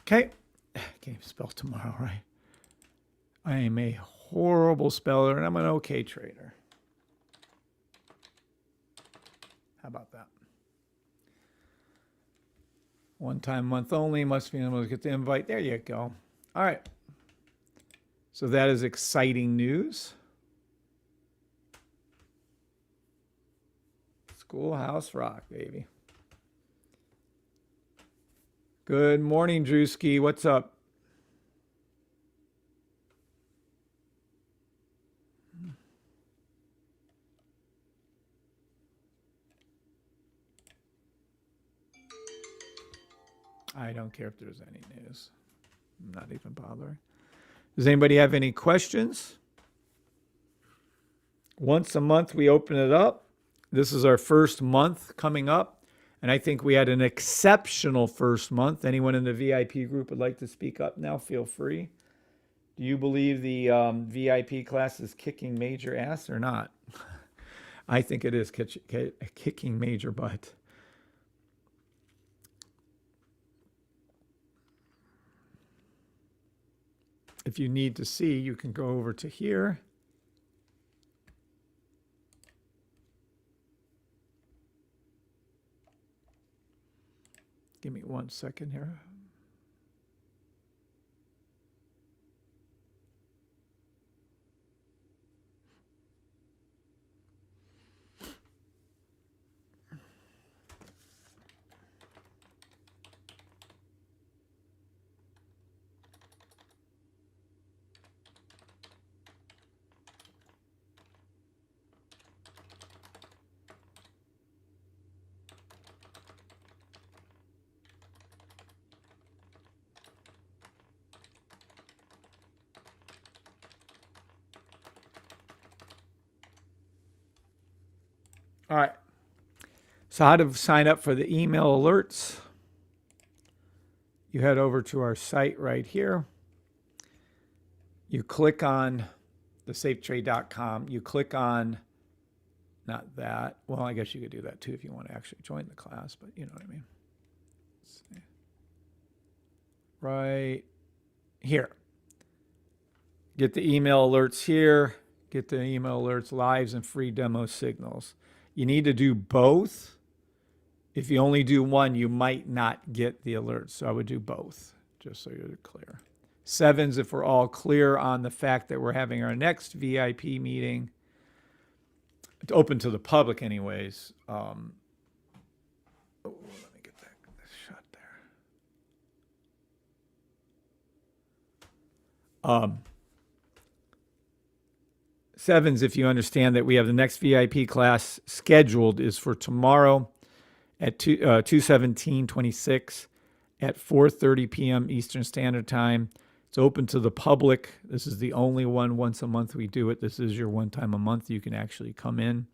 Okay, can't even spell tomorrow, right? I am a horrible speller and I'm an okay trader. How about that? One time month only, must be able to get the invite. There you go. All right. So that is exciting news. Schoolhouse Rock, baby. Good morning, Drewski. What's up? I don't care if there's any news. I'm not even bothering. Does anybody have any questions? Once a month, we open it up. This is our first month coming up, and I think we had an exceptional first month. Anyone in the VIP group would like to speak up now? Feel free. Do you believe the VIP class is kicking major ass or not? I think it is kicking major butt. If you need to see, you can go over to here. Give me 1 second here. All right. So how to sign up for the email alerts? You head over to our site right here. You click on thesafetrade.com. You click on, not that. Well, I guess you could do that too if you want to actually join the class, but you know what I mean. Let's see. Right here. Get the email alerts here. Get the email alerts, lives, and free demo signals. You need to do both. If you only do one, you might not get the alerts. So I would do both, just so you're clear. 7s if we're all clear on the fact that we're having our next VIP meeting. It's open to the public anyways. Let me get that shut there. 7s if you understand that we have the next VIP class scheduled is for tomorrow at 2/17/26 at 4:30 p.m. Eastern Standard Time. It's open to the public. This is the only one once a month we do it. This is your one time a month you can actually come in.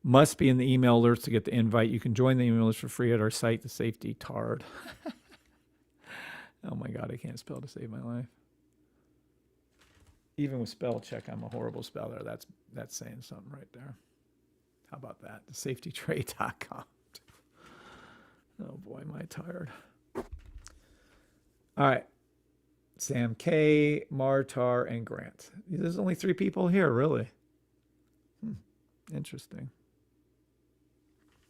Must be in the email alerts to get the invite. You can join the email list for free at our site, the Safety Tard. Oh my God, I can't spell to save my life. Even with spell check, I'm a horrible speller. That's saying something right there. How about that? Thesafetytrade.com. Oh boy, am I tired. All right. Sam K, Martar, and Grant. There's only 3 people here, really. Interesting.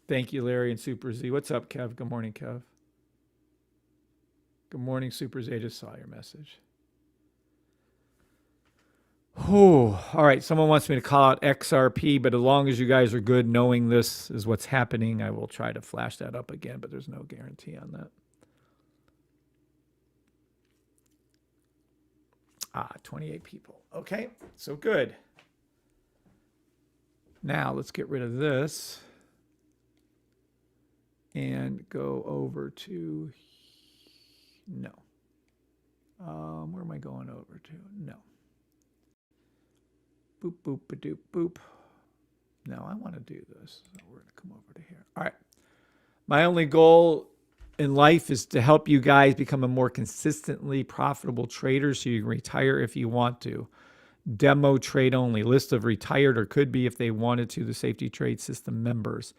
Thank you, Larry and Super Z. What's up, Kev? Good morning, Kev. Good morning, Super Z. I just saw your message. Oh, all right. Someone wants me to call out XRP, but as long as you guys are good knowing this is what's happening, I will try to flash that up again, but there's no guarantee on that. 28 people. Okay, so good. Now let's get rid of this and go over to, no. Where am I going over to? No. Boop, boop, ba doop, boop. No, I want to do this. So we're going to come over to here. All right. My only goal in life is to help you guys become a more consistently profitable trader so you can retire if you want to. Demo trade only. List of retired or could be if they wanted to, the Safety Trade System members.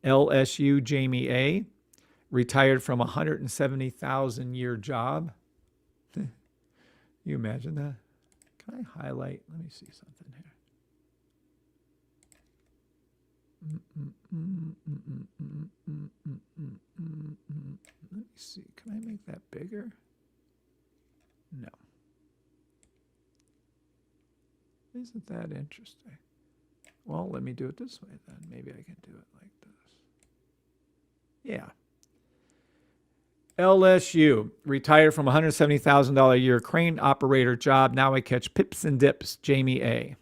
LSU Jamie A. Retired from a 170,000 year job. You imagine that? Can I highlight? Let me see something here. Let me see. Can I make that bigger? No. Isn't that interesting? Well, let me do it this way then. Maybe I can do it like this. Yeah. LSU, retired from $170,000 a year crane operator job. Now I catch pips and dips. Jamie A.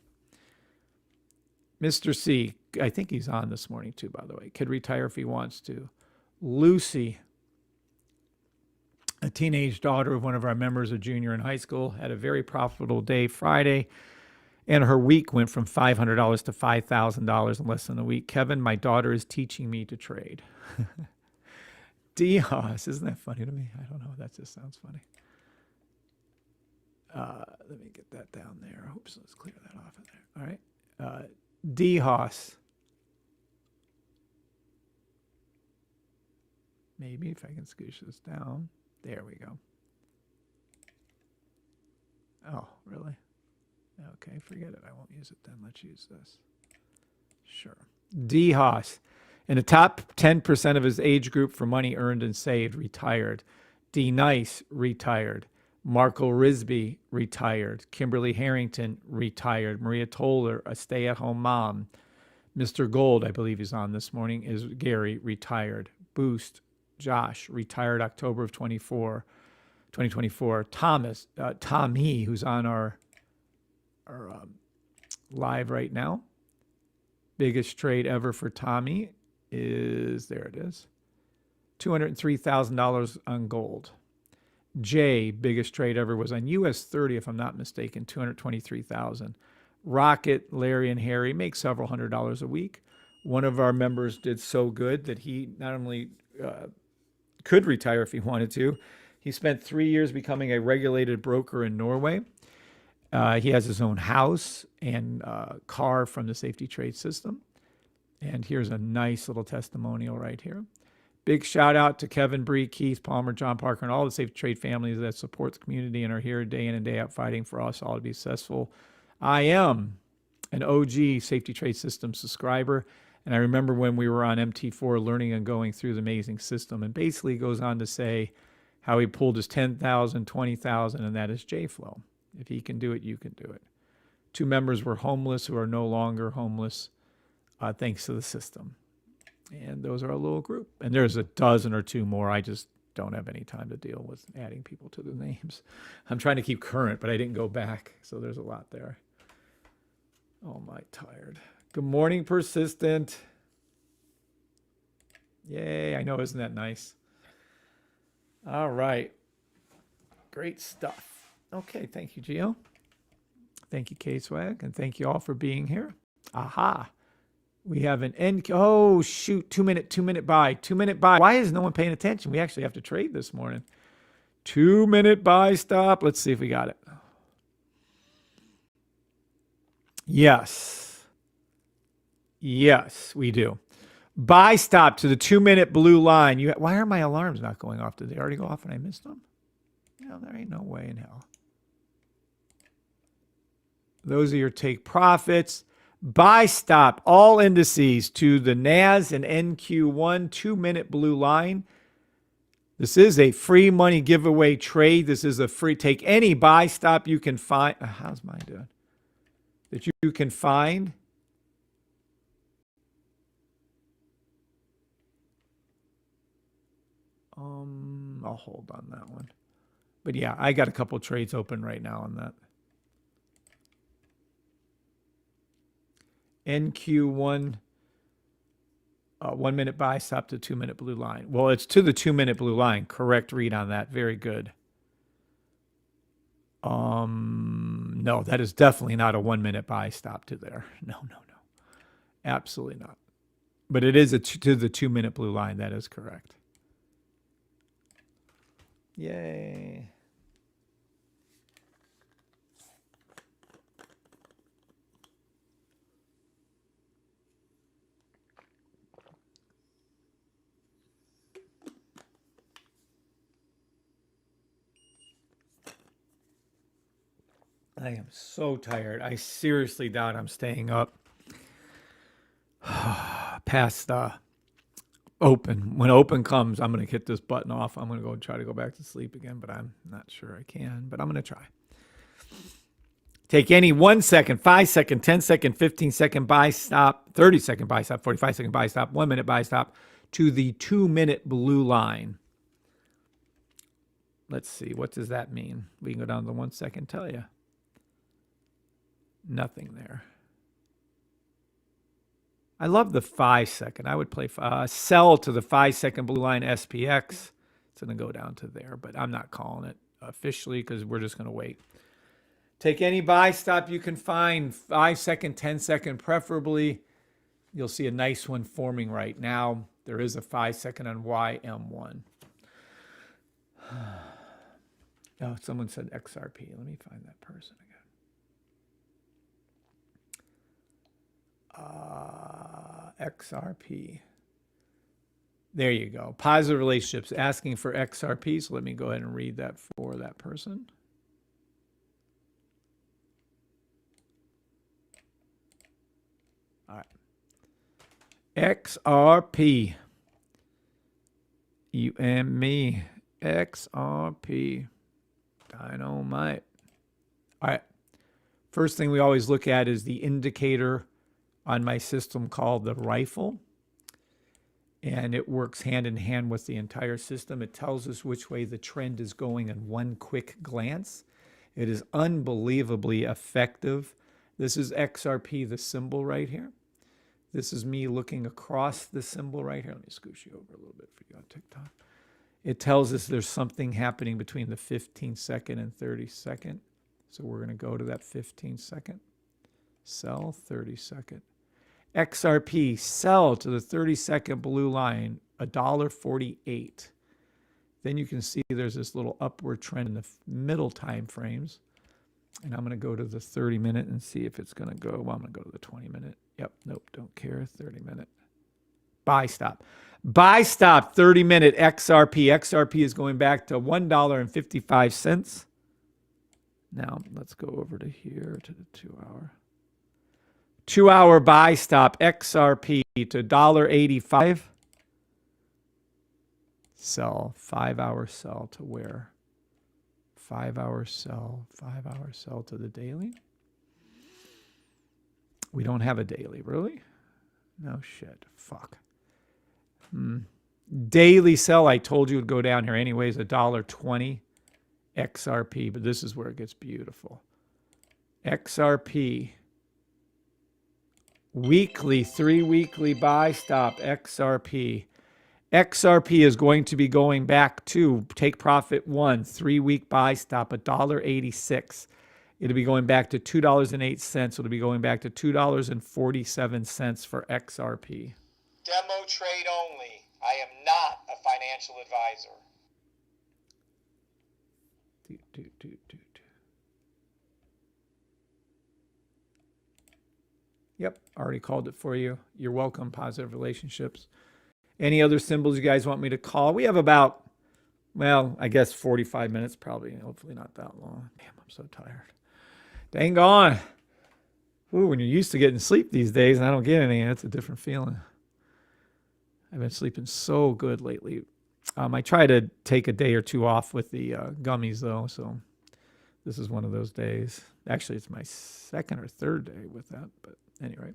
Mr. C, I think he's on this morning too, by the way. Could retire if he wants to. Lucy, a teenage daughter of one of our members, a junior in high school, had a very profitable day Friday, and her week went from $500 to $5,000 in less than a week. Kevin, my daughter is teaching me to trade. D-Hoss, isn't that funny to me? I don't know. That just sounds funny. Let me get that down there. Oops, let's clear that off of there. All right. D-Hoss. Maybe if I can scoosh this down. There we go. Oh, really? Okay, forget it. I won't use it then. Let's use this. Sure. D-Hoss. In the top 10% of his age group for money earned and saved, retired. D. Nice, retired. Marco Risby, retired. Kimberly Harrington, retired. Maria Toller, a stay-at-home mom. Mr. Gold, I believe he's on this morning, is Gary, retired. Boost, Josh, retired October of 2024. Thomas, Tommy, who's on our live right now. Biggest trade ever for Tommy is, there it is, $203,000 on gold. Jay, biggest trade ever was on US 30, if I'm not mistaken, $223,000. Rocket, Larry, and Harry make several $100s a week. One of our members did so good that he not only could retire if he wanted to, he spent 3 years becoming a regulated broker in Norway. He has his own house and car from the Safety Trade System. And here's a nice little testimonial right here. Big shout out to Kevin Bree, Keith Palmer, John Parker, and all the Safety Trade families that support the community and are here day in and day out fighting for us all to be successful. I am an OG Safety Trade System subscriber. And I remember when we were on MT4 learning and going through the amazing system. And basically goes on to say how he pulled his 10,000, 20,000, and that is J-Flow. If he can do it, you can do it. 2 members were homeless who are no longer homeless thanks to the system. And those are a little group. And there's a dozen or two more. I just don't have any time to deal with adding people to the names. I'm trying to keep current, but I didn't go back. So there's a lot there. Oh, my tired. Good morning, Persistent. Yay, I know, isn't that nice? All right. Great stuff. Okay, thank you, Gio. Thank you, K-Swag, and thank you all for being here. Aha. We have an end. Oh, shoot. 2 minute buy. 2 minute buy. Why is no one paying attention? We actually have to trade this morning. 2 minute buy stop. Let's see if we got it. Yes. Yes, we do. Buy stop to the 2 minute blue line. Why are my alarms not going off? Did they already go off and I missed them? No, there ain't no way in hell. Those are your take profits. Buy stop all indices to the NAS and NQ1 2 minute blue line. This is a free money giveaway trade. This is a free, take any buy stop you can find. How's mine doing? That you can find. I'll hold on that one. But yeah, I got a couple trades open right now on that. NQ1, 1 minute buy stop to 2 minute blue line. Well, it's to the 2 minute blue line. Correct read on that. Very good. No, that is definitely not a 1 minute buy stop to there. No, no, no. Absolutely not. But it is to the 2 minute blue line. That is correct. Yay. I am so tired. I seriously doubt I'm staying up past open. When open comes, I'm going to hit this button off. I'm going to go try to go back to sleep again, but I'm not sure I can, but I'm going to try. Take any 1 second, 5 second, 10 second, 15 second buy stop, 30 second buy stop, 45 second buy stop, 1 minute buy stop to the 2 minute blue line. Let's see. What does that mean? We can go down to the 1 second, tell you. Nothing there. I love the 5 second. I would play sell to the 5 second blue line SPX. It's going to go down to there, but I'm not calling it officially because we're just going to wait. Take any buy stop you can find, 5 second, 10 second, preferably. You'll see a nice one forming right now. There is a 5 second on YM1. Oh, someone said XRP. Let me find that person again. XRP. There you go. Positive relationships asking for XRP. So let me go ahead and read that for that person. All right. XRP. You and me. XRP. Dynamite. All right. First thing we always look at is the indicator on my system called the rifle. And it works hand in hand with the entire system. It tells us which way the trend is going in one quick glance. It is unbelievably effective. This is XRP, the symbol right here. This is me looking across the symbol right here. Let me scooch you over a little bit for you on TikTok. It tells us there's something happening between the 15 second and 30 second. So we're going to go to that 15 second. Sell 30 second. XRP, sell to the 30 second blue line, $1.48. Then you can see there's this little upward trend in the middle time frames. And I'm going to go to the 30 minute and see if it's going to go. Well, I'm going to go to the 20 minute. Yep, nope, don't care. 30 minute. Buy stop. Buy stop, 30 minute XRP. XRP is going back to $1.55. Now, let's go over to here to the 2 hour. 2 hour buy stop, XRP to $1.85. Sell, 5 hour sell to where? 5 hour sell, 5 hour sell to the daily. We don't have a daily, really? No shit, fuck. Daily sell, I told you would go down here anyways, $1.20 XRP, but this is where it gets beautiful. XRP. Weekly, 3 weekly buy stop, XRP. XRP is going to be going back to take profit 1, 3 week buy stop, $1.86. It'll be going back to $2.08. It'll be going back to $2.47 for XRP. Demo trade only. I am not a financial advisor. Yep, already called it for you. You're welcome, Positive Relationships. Any other symbols you guys want me to call? We have about, well, I guess 45 minutes, probably. Hopefully not that long. Damn, I'm so tired. Dang on. Ooh, when you're used to getting sleep these days and I don't get any, that's a different feeling. I've been sleeping so good lately. I try to take a day or two off with the gummies, though, so this is one of those days. Actually, it's my second or third day with that, but anyway.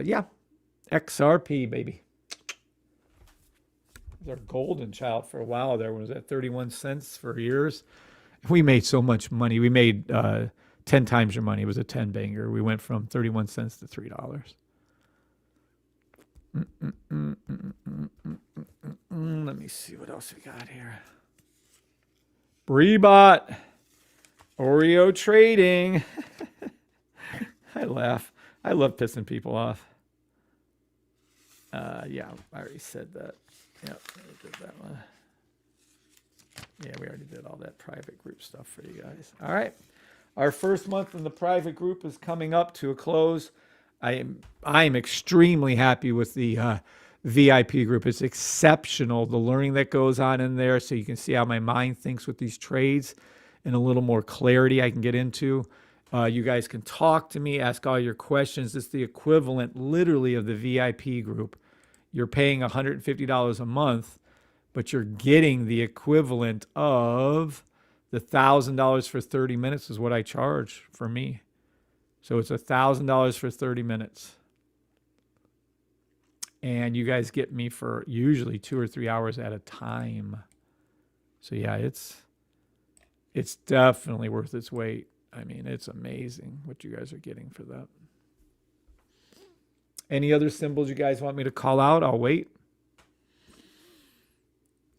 Yeah, XRP, baby. It was our golden child for a while there. When it was at 31 cents for years. We made so much money. We made 10 times your money. It was a 10 banger. We went from 31 cents to $3. Let me see what else we got here. Spreebot. Oreo trading. I laugh. I love pissing people off. Yeah, I already said that. Yep, I did that one. Yeah, we already did all that private group stuff for you guys. All right. Our first month in the private group is coming up to a close. I am extremely happy with the VIP group. It's exceptional, the learning that goes on in there, so you can see how my mind thinks with these trades and a little more clarity I can get into. You guys can talk to me, ask all your questions. It's the equivalent, literally, of the VIP group. You're paying $150 a month, but you're getting the equivalent of the $1,000 for 30 minutes is what I charge for me. So it's $1,000 for 30 minutes. And you guys get me for usually 2 or 3 hours at a time. So yeah, it's definitely worth its weight. I mean, it's amazing what you guys are getting for that. Any other symbols you guys want me to call out? I'll wait.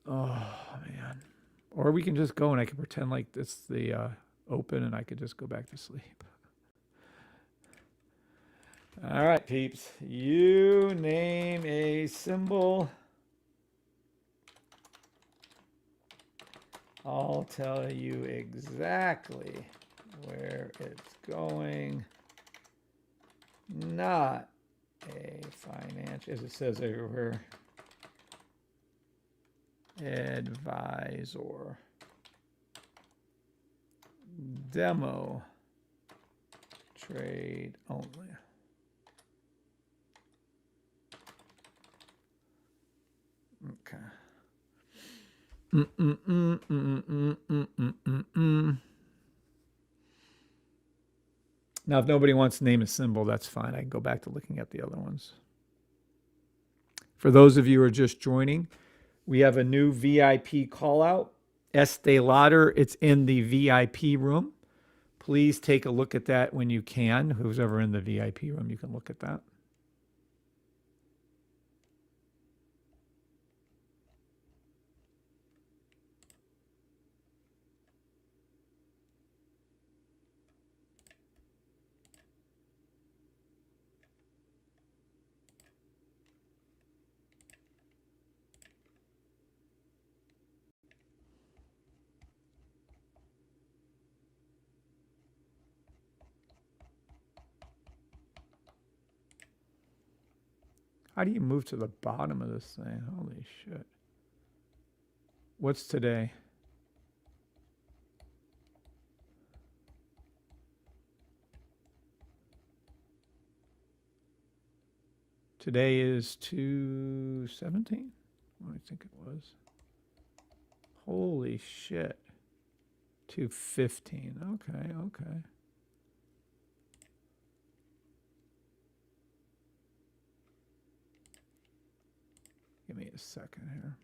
Oh, man. Or we can just go and I can pretend like it's the open and I could just go back to sleep. All right, peeps. You name a symbol. I'll tell you exactly where it's going. Not a financial, as it says everywhere, advisor. Demo trade only. Okay. Now, if nobody wants to name a symbol, that's fine. I can go back to looking at the other ones. For those of you who are just joining, we have a new VIP call out. Estee Lauder, it's in the VIP room. Please take a look at that when you can. Who's ever in the VIP room, you can look at that. How do you move to the bottom of this thing? Holy shit. What's today? Today is 2/17? What do I think it was? Holy shit. 2/15. Okay, okay. Give me a second here.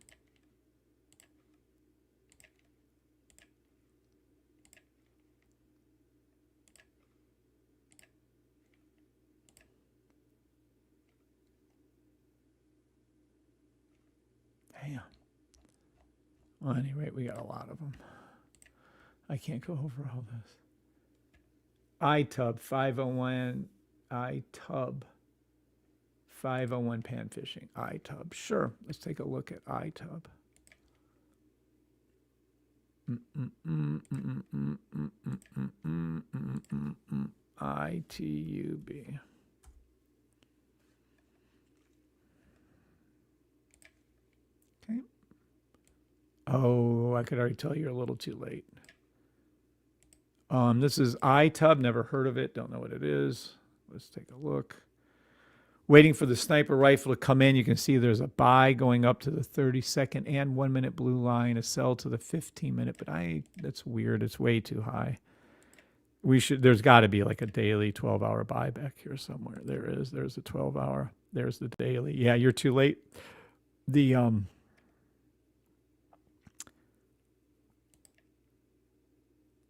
Damn. Well, anyway, we got a lot of them. I can't go over all this. iTub 501. iTub 501 pan fishing. iTub. Sure. Let's take a look at iTub. ITUB. Okay. Oh, I could already tell you're a little too late. This is iTub. Never heard of it. Don't know what it is. Let's take a look. Waiting for the sniper rifle to come in. You can see there's a buy going up to the 30-second and 1 minute blue line, a sell to the 15-minute, but that's weird. It's way too high. There's got to be like a daily 12-hour buy back here somewhere. There is. There's a 12-hour. There's the daily. Yeah, you're too late. The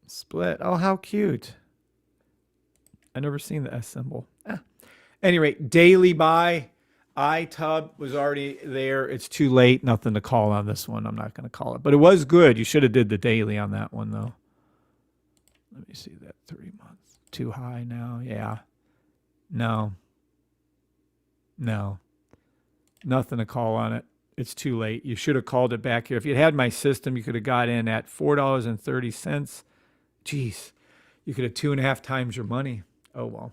split. Oh, how cute. I never seen the S symbol. Any rate, daily buy. iTub was already there. It's too late. Nothing to call on this one. I'm not going to call it. But it was good. You should have did the daily on that one, though. Let me see that 3 months. Too high now. Yeah. No. Nothing to call on it. It's too late. You should have called it back here. If you'd had my system, you could have got in at $4.30. Jeez. You could have 2.5 times your money. Oh, well.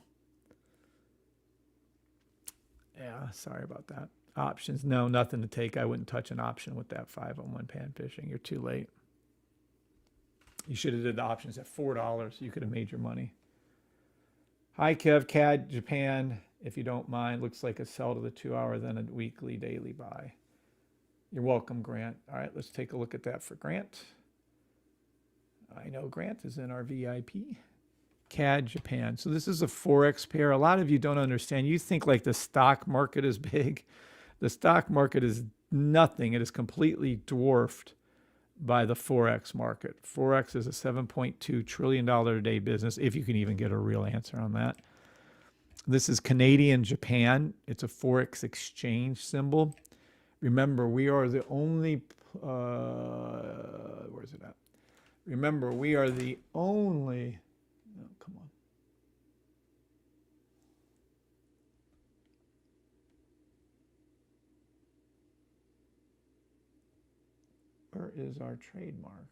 Yeah, sorry about that. Options, no, nothing to take. I wouldn't touch an option with that 501 pan fishing. You're too late. You should have did the options at $4. You could have made your money. Hi, Kev, CAD Japan, if you don't mind. Looks like a sell to the 2 hour, then a weekly daily buy. You're welcome, Grant. All right, let's take a look at that for Grant. I know Grant is in our VIP. CAD Japan. So this is a Forex pair. A lot of you don't understand. You think like the stock market is big. The stock market is nothing. It is completely dwarfed by the Forex market. Forex is a $7.2 trillion a day business, if you can even get a real answer on that. This is Canadian Japan. It's a Forex exchange symbol. Remember, we are the only, where's it at? Remember, we are the only, oh, come on. Where is our trademark?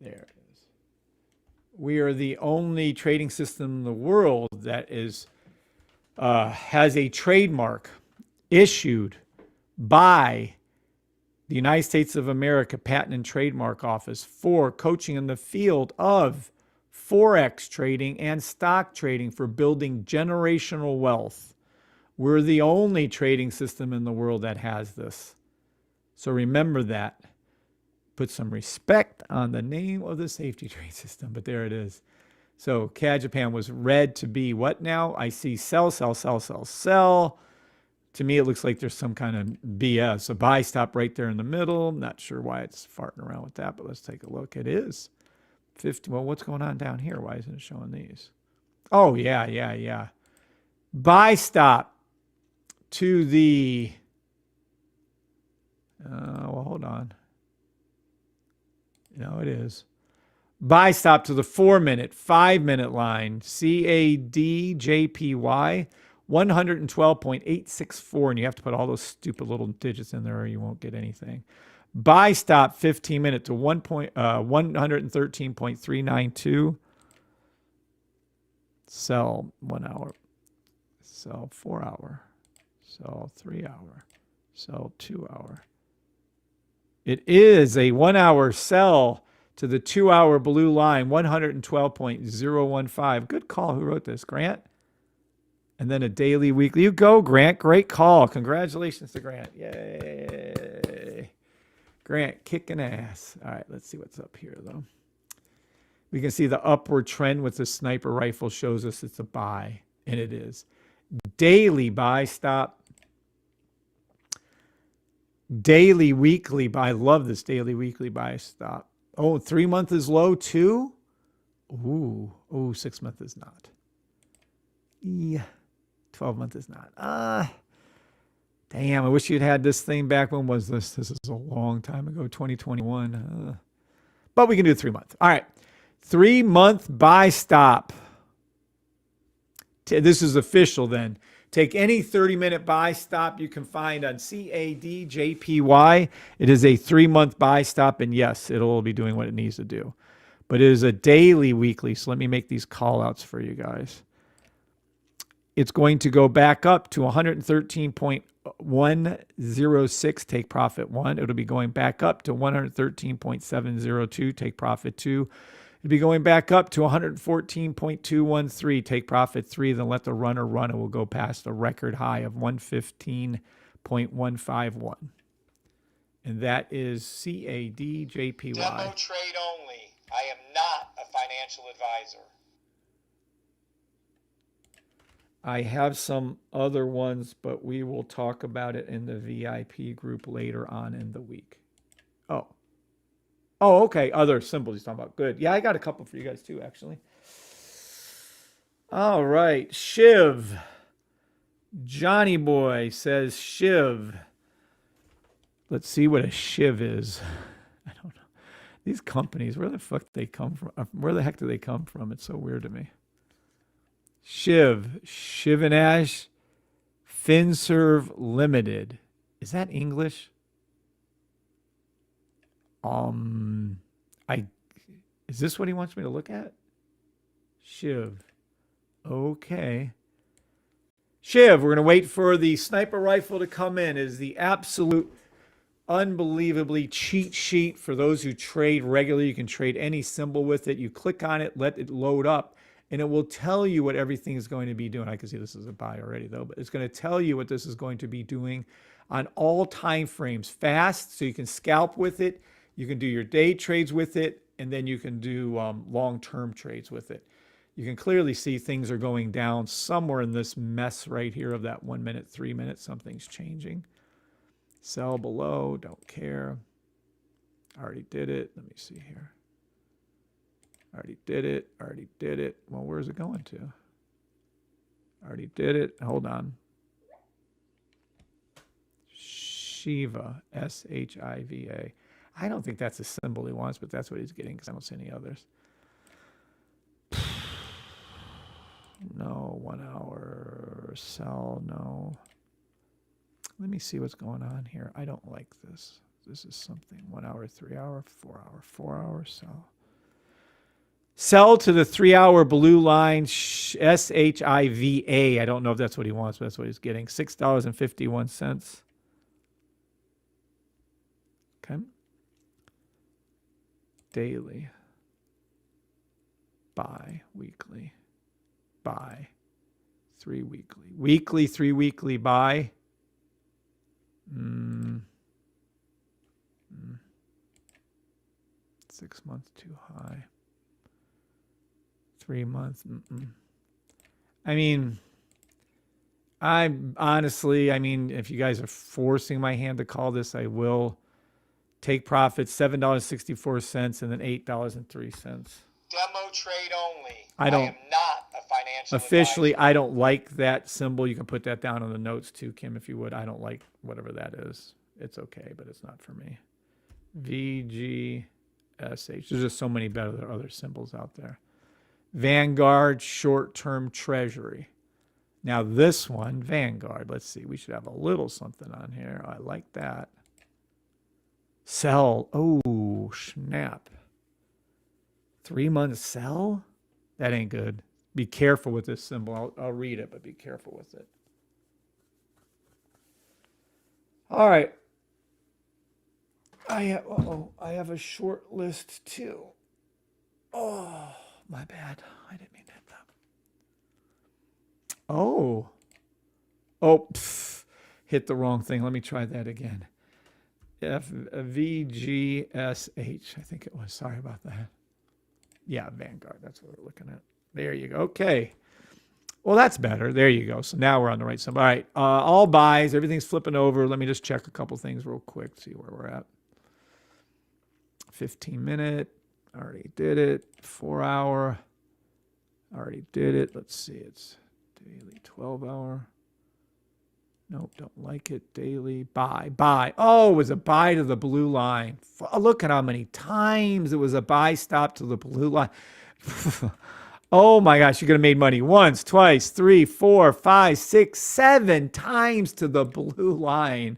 There it is. We are the only trading system in the world that is has a trademark issued by the United States of America Patent and Trademark Office for coaching in the field of Forex trading and stock trading for building generational wealth. We're the only trading system in the world that has this. So remember that. Put some respect on the name of the safety trade system, but there it is. So CAD Japan was read to be what now? I see sell, sell, sell, sell, sell. To me, it looks like there's some kind of BS. A buy stop right there in the middle. Not sure why it's farting around with that, but let's take a look. It is 50. Well, what's going on down here? Why isn't it showing these? Oh, yeah. Buy stop to the, well, hold on. No, it is. Buy stop to the 4-minute, 5-minute line, CADJPY, 112.864. And you have to put all those stupid little digits in there or you won't get anything. Buy stop 15-minute to 113.392. Sell 1 hour. Sell 4 hour. Sell 3 hour. Sell 2 hour. It is a 1 hour sell to the 2 hour blue line, 112.015. Good call. Who wrote this? Grant? And then a daily, weekly. You go, Grant. Great call. Congratulations to Grant. Yay. Grant kicking ass. All right, let's see what's up here, though. We can see the upward trend with the sniper rifle shows us it's a buy, and it is. Daily buy stop. Daily, weekly buy. Love this daily, weekly buy stop. Oh, 3 month is low too? Ooh, 6 month is not. Yeah, 12 month is not. Damn, I wish you'd had this thing back. When was this? This is a long time ago, 2021. But we can do 3 month. All right, 3 month buy stop. This is official then. Take any 30-minute buy stop you can find on CADJPY. It is a 3-month buy stop, and yes, it'll be doing what it needs to do. But it is a daily, weekly, so let me make these call-outs for you guys. It's going to go back up to 113.106, take profit 1. It'll be going back up to 113.702, take profit 2. It'd be going back up to 114.213, take profit 3, then let the runner run. It will go past a record high of 115.151. And that is CADJPY. Demo trade only. I am not a financial advisor. I have some other ones, but we will talk about it in the VIP group later on in the week. Oh, okay. Other symbols he's talking about. Good. Yeah, I got a couple for you guys too, actually. All right. Shiv. Johnny Boy says Shiv. Let's see what a Shiv is. I don't know. These companies, where the fuck they come from? Where the heck do they come from? It's so weird to me. Shiv. Shivanash FinServe Limited. Is that English? Is this what he wants me to look at? Shiv. Okay. Shiv, we're going to wait for the sniper rifle to come in. It is the absolute unbelievably cheat sheet for those who trade regularly. You can trade any symbol with it. You click on it, let it load up, and it will tell you what everything is going to be doing. I can see this is a buy already though, but it's going to tell you what this is going to be doing on all time frames, fast, so you can scalp with it. You can do your day trades with it, and then you can do long-term trades with it. You can clearly see things are going down somewhere in this mess right here of that 1 minute, 3 minutes. Something's changing. Sell below, don't care. Already did it. Let me see here. Already did it. Already did it. Well, where's it going to? Already did it. Hold on. Shiva, S-H-I-V-A. I don't think that's a symbol he wants, but that's what he's getting because I don't see any others. No, 1 hour, sell, no. Let me see what's going on here. I don't like this. This is something. 1 hour, 3 hour, 4 hour, 4 hour, sell. Sell to the 3 hour blue line, S-H-I-V-A. I don't know if that's what he wants, but that's what he's getting. $6.51. Okay. Daily. Buy. Weekly. Buy. 3 weekly. Weekly, 3 weekly buy. 6 months too high. 3 months. I mean, if you guys are forcing my hand to call this, I will take profits. $7.64 and then $8.03. Demo trade only. I am don't not a financial officially. advisor. I don't like that symbol. You can put that down in the notes too, Kim, if you would. I don't like whatever that is. It's okay, but it's not for me. VGSH. There's just so many better other symbols out there. Vanguard short-term treasury. Now this one, Vanguard. Let's see. We should have a little something on here. I like that. Sell. Oh, snap. 3 months sell? That ain't good. Be careful with this symbol. I'll read it, but be careful with it. All right. I have a short list too. Oh, my bad. I didn't mean to hit that. Oh, hit the wrong thing. Let me try that again. VGSH, I think it was. Sorry about that. Yeah, Vanguard. That's what we're looking at. There you go. Okay. Well, that's better. There you go. So now we're on the right side. All right. All buys. Everything's flipping over. Let me just check a couple things real quick. See where we're at. 15 minute. Already did it. 4 hour. Already did it. Let's see. It's daily 12 hour. Nope, don't like it. Daily. Buy. Oh, it was a buy to the blue line. Look at how many times it was a buy stop to the blue line. Oh my gosh, you could have made money once, twice, 3, 4, 5, 6, 7 times to the blue line.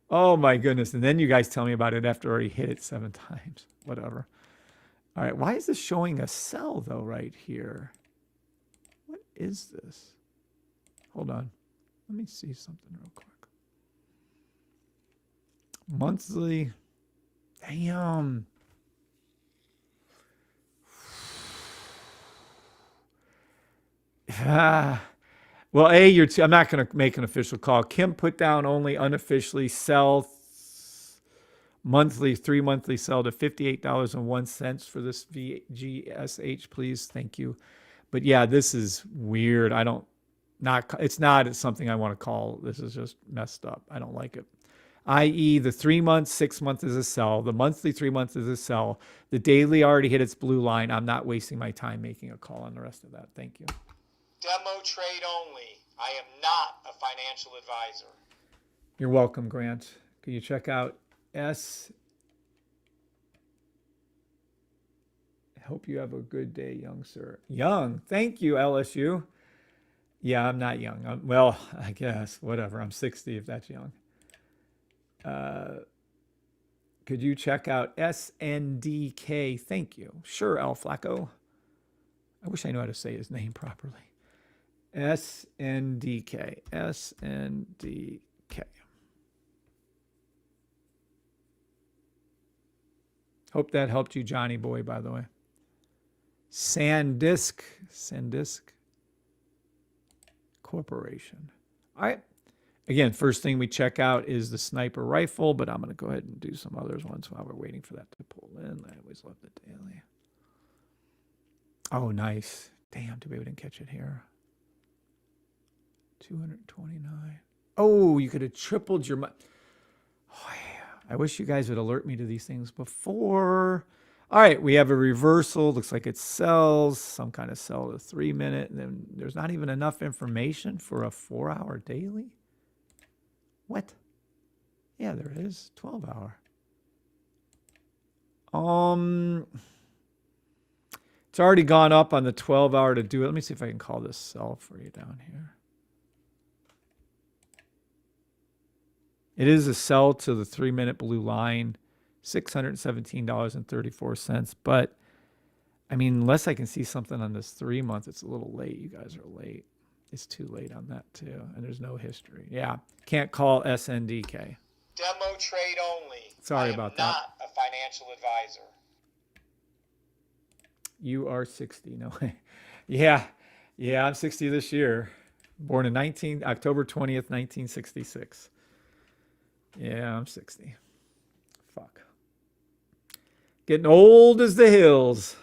Oh my goodness. And then you guys tell me about it after I already hit it 7 times. Whatever. All right, why is this showing a sell though right here? What is this? Hold on. Let me see something real quick. Monthly. Damn. Well, I'm not going to make an official call. Kim put down only unofficially sell monthly, 3 monthly sell to $58.01 for this VGSH, please. Thank you. But yeah, this is weird. It's not something I want to call. This is just messed up. I don't like it. I.e. the 3 months, 6 months is a sell. The monthly 3 months is a sell. The daily already hit its blue line. I'm not wasting my time making a call on the rest of that. Thank you. Demo trade only. I am not a financial advisor. You're welcome, Grant. Can you check out S? Hope you have a good day, young sir. Young. Thank you, LSU. Yeah, I'm not young. Well, I guess. Whatever. I'm 60 if that's young. Could you check out SNDK? Thank you. Sure, Al Flacco. I wish I knew how to say his name properly. SNDK. SNDK. Hope that helped you, Johnny boy, by the way. SanDisk Corporation. All right. Again, first thing we check out is the sniper rifle, but I'm going to go ahead and do some others ones while we're waiting for that to pull in. I always love the daily. Oh, nice. Damn, too bad we didn't catch it here. 229. Oh, you could have tripled your money. Oh, yeah. I wish you guys would alert me to these things before. All right, we have a reversal. Looks like it sells, some kind of sell to 3 minute. And then there's not even enough information for a 4-hour daily. What? Yeah, there is. 12-hour. It's already gone up on the 12-hour to do it. Let me see if I can call this sell for you down here. It is a sell to the 3-minute blue line. $617.34. But, I mean, unless I can see something on this 3-month, it's a little late. You guys are late. It's too late on that, too. And there's no history. Yeah. Can't call SNDK. Demo trade only. Sorry about that. I am not a financial advisor. You are 60. No way. Yeah. Yeah, I'm 60 this year. Born in October 20th, 1966. Yeah, I'm 60. Fuck. Getting old as the hills,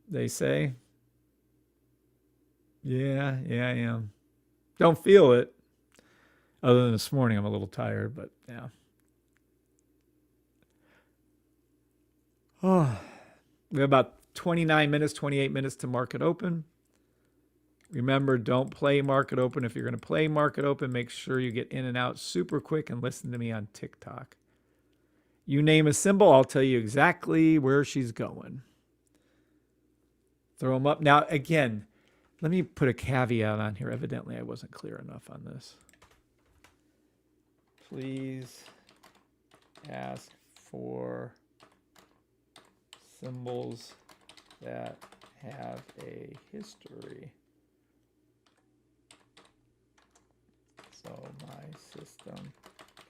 they say. Yeah, I am. Don't feel it. Other than this morning, I'm a little tired, but yeah. Oh, we have about 29 minutes, 28 minutes to market open. Remember, don't play market open. If you're going to play market open, make sure you get in and out super quick and listen to me on TikTok. You name a symbol, I'll tell you exactly where she's going. Throw them up. Now, again, let me put a caveat on here. Evidently, I wasn't clear enough on this. Please ask for symbols that have a history, so my system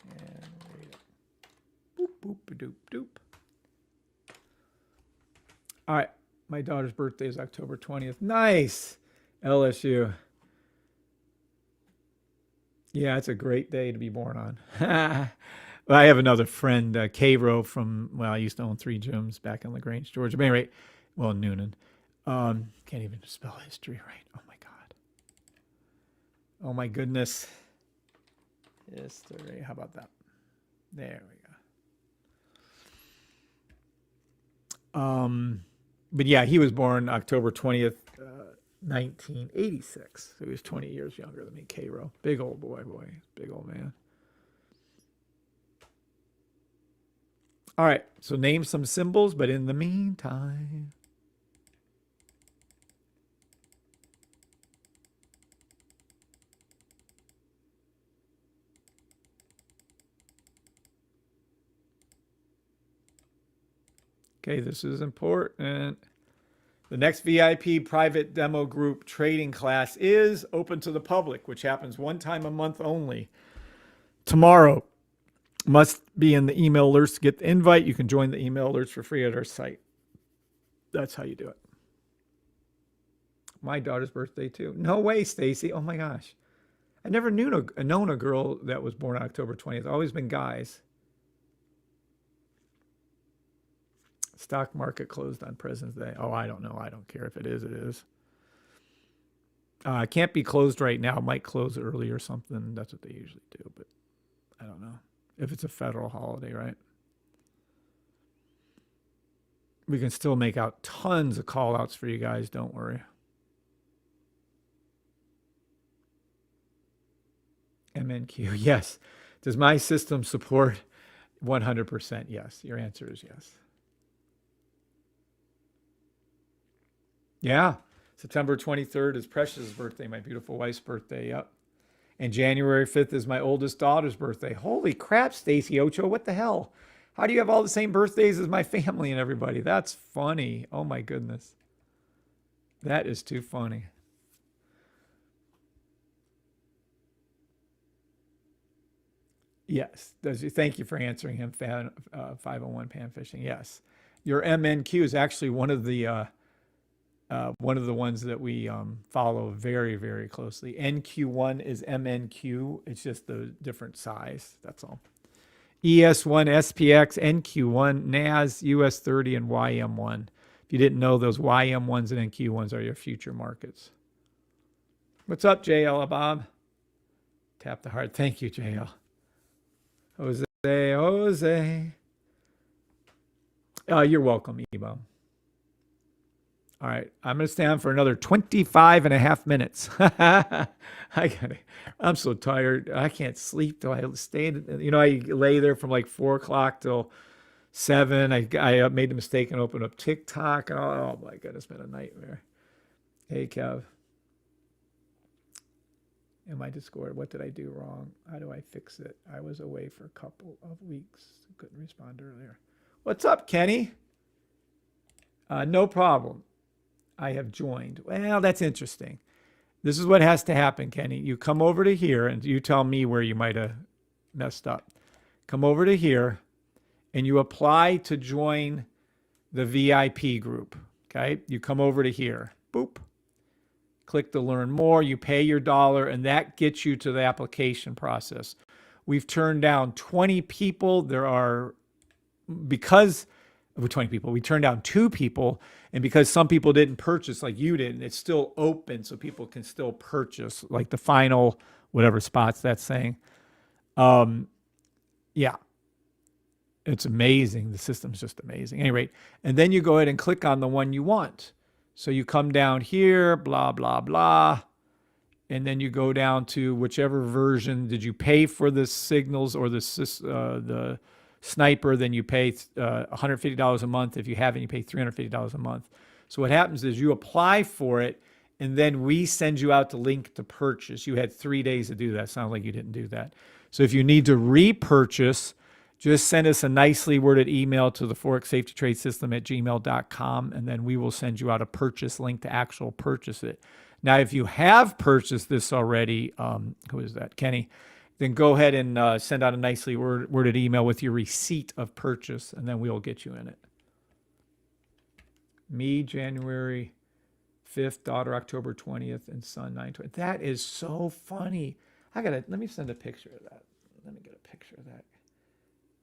can read it. Boop, boop, doop, doop. All right. My daughter's birthday is October 20th. Nice. LSU. Yeah, it's a great day to be born on. Well, I have another friend, Cairo from, well, I used to own 3 gyms back in LaGrange, Georgia. But anyway, well, Noonan. Can't even spell history right. Oh, my God. Oh, my goodness. History. How about that? There we go. But yeah, he was born October 20th, 1986. So he was 20 years younger than me, Cairo. Big old boy. Big old man. All right, so name some symbols, but in the meantime. Okay, this is important. The next VIP private demo group trading class is open to the public, which happens one time a month only. Tomorrow. Must be in the email alerts to get the invite. You can join the email alerts for free at our site. That's how you do it. My daughter's birthday too. No way, Stacy. Oh my gosh. I never known a girl that was born on October 20th. Always been guys. Stock market closed on President's Day. Oh, I don't know. I don't care if it is. It is. It can't be closed right now. It might close early or something. That's what they usually do, but I don't know. If it's a federal holiday, right? We can still make out tons of call outs for you guys. Don't worry. MNQ, yes. Does my system support 100%? Yes. Your answer is yes. Yeah. September 23rd is Precious' birthday, my beautiful wife's birthday. Yep. And January 5th is my oldest daughter's birthday. Holy crap, Stacy Ocho. What the hell? How do you have all the same birthdays as my family and everybody? That's funny. Oh my goodness. That is too funny. Yes. Thank you for answering him, 501 Pan Fishing. Yes. Your MNQ is actually one of the ones that we follow very, very closely. NQ1 is MNQ. It's just the different size. That's all. ES1, SPX, NQ1, NAS, US30, and YM1. If you didn't know, those YM1s and NQ1s are your future markets. What's up, JL Bob? Tap the heart. Thank you, JL. Jose. You're welcome, Ebo. All right, I'm going to stay on for another 25 and a half minutes. I'm so tired. I can't sleep till I stayed. I lay there from like 4 o'clock till 7. I made the mistake and opened up TikTok. Oh my goodness, it's been a nightmare. Hey, Kev. In my Discord, what did I do wrong? How do I fix it? I was away for a couple of weeks. Couldn't respond earlier. What's up, Kenny? No problem. I have joined. Well, that's interesting. This is what has to happen, Kenny. You come over to here and you tell me where you might have messed up. Come over to here and you apply to join the VIP group. Okay. You come over to here. Boop. Click to learn more. You pay your $1 and that gets you to the application process. We've turned down 20 people. Because of 20 people, we turned down 2 people. And because some people didn't purchase like you did, it's still open so people can still purchase like the final whatever spots that's saying. Yeah. It's amazing. The system's just amazing. Anyway, and then you go ahead and click on the one you want. So you come down here, blah, blah, blah. And then you go down to whichever version. Did you pay for the signals or the sniper? Then you pay $150 a month. If you haven't, you pay $350 a month. So what happens is you apply for it, and then we send you out the link to purchase. You had 3 days to do that. Sounds like you didn't do that. So if you need to repurchase, just send us a nicely worded email to the Forex Safety Trade System at gmail.com, and then we will send you out a purchase link to actual purchase it. Now, if you have purchased this already, who is that? Kenny. Then go ahead and send out a nicely worded email with your receipt of purchase, and then we'll get you in it. Me, January 5th, daughter, October 20th, and son, 9/20. That is so funny. Let me send a picture of that. Let me get a picture of that.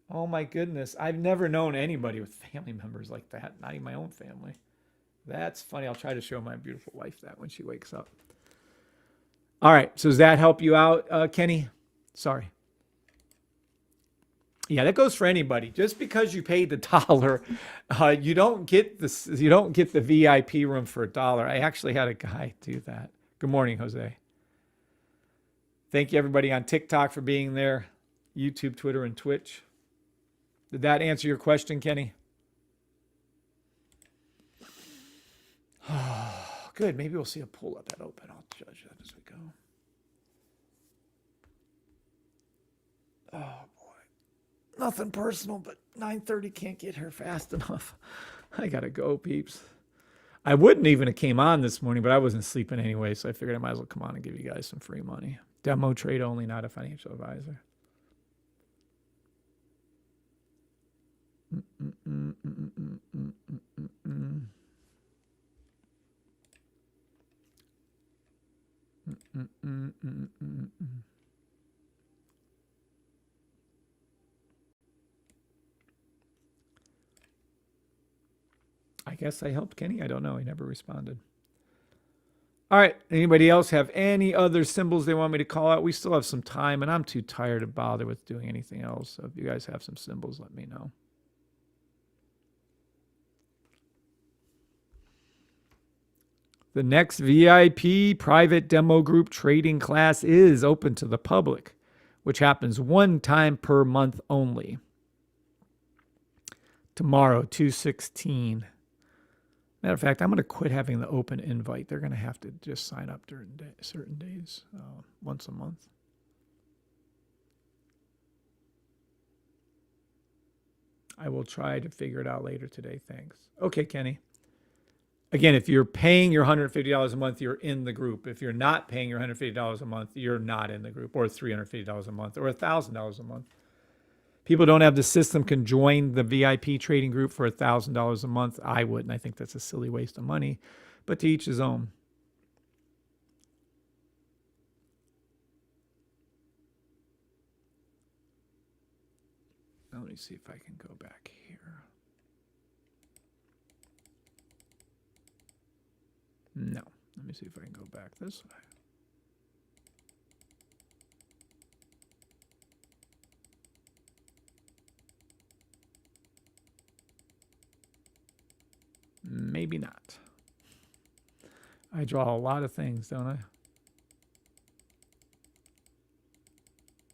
Oh my goodness. I've never known anybody with family members like that, not even my own family. That's funny. I'll try to show my beautiful wife that when she wakes up. All right. So does that help you out, Kenny? Sorry. Yeah, that goes for anybody. Just because you paid the $1, you don't get this. You don't get the VIP room for $1. I actually had a guy do that. Good morning, Jose. Thank you, everybody on TikTok for being there. YouTube, Twitter, and Twitch. Did that answer your question, Kenny? Oh, good. Maybe we'll see a pull at that open. I'll judge that as we go. Oh, boy. Nothing personal, but 9:30 can't get here fast enough. I got to go, peeps. I wouldn't even have came on this morning, but I wasn't sleeping anyway, so I figured I might as well come on and give you guys some free money. Demo trade only, not a financial advisor. I guess I helped Kenny. I don't know. He never responded. All right. Anybody else have any other symbols they want me to call out? We still have some time, and I'm too tired to bother with doing anything else. So if you guys have some symbols, let me know. The next VIP private demo group trading class is open to the public, which happens one time per month only. Tomorrow, 2/16. Matter of fact, I'm going to quit having the open invite. They're going to have to just sign up during certain days, once a month. I will try to figure it out later today. Thanks. Okay, Kenny. Again, if you're paying your $150 a month, you're in the group. If you're not paying your $150 a month, you're not in the group, or $350 a month, or $1,000 a month. People don't have the system can join the VIP trading group for $1,000 a month. I wouldn't. I think that's a silly waste of money, but to each his own. Now, let me see if I can go back here. No. Let me see if I can go back this way. Maybe not. I draw a lot of things, don't I?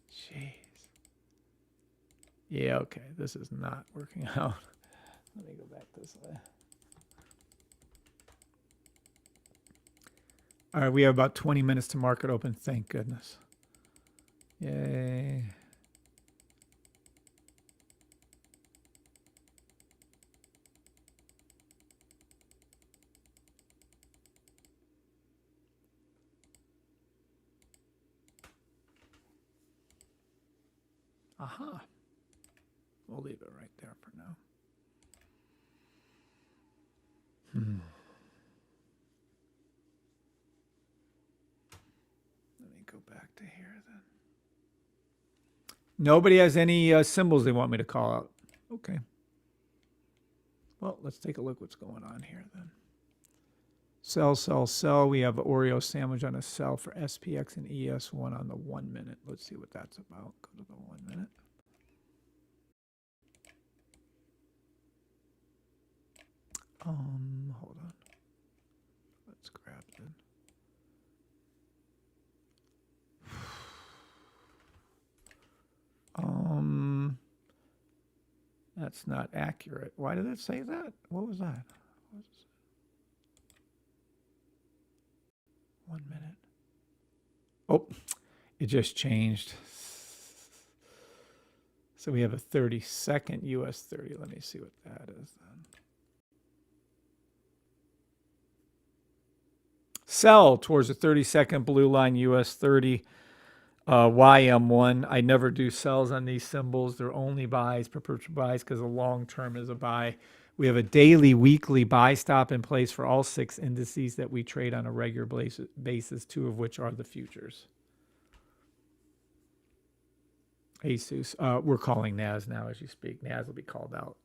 Jeez. Yeah, okay. This is not working out. Let me go back this way. All right, we have about 20 minutes to market open. Thank goodness. Yay. Aha. We'll leave it right there for now. Let me go back to here then. Nobody has any symbols they want me to call out. Okay. Well, let's take a look what's going on here then. Sell, sell, sell. We have Oreo sandwich on a sell for SPX and ES1 on the 1 minute. Let's see what that's about. Go to the 1 minute. Hold on. Let's grab it. That's not accurate. Why did it say that? What was that? 1 minute. Oh, it just changed. So we have a 30-second US 30. Let me see what that is then. Sell towards the 30-second blue line US 30. YM1. I never do sells on these symbols. They're only buys, perpetual buys, because the long term is a buy. We have a daily, weekly buy stop in place for all 6 indices that we trade on a regular basis, 2 of which are the futures. ASUS. We're calling NAS now as you speak. NAS will be called out.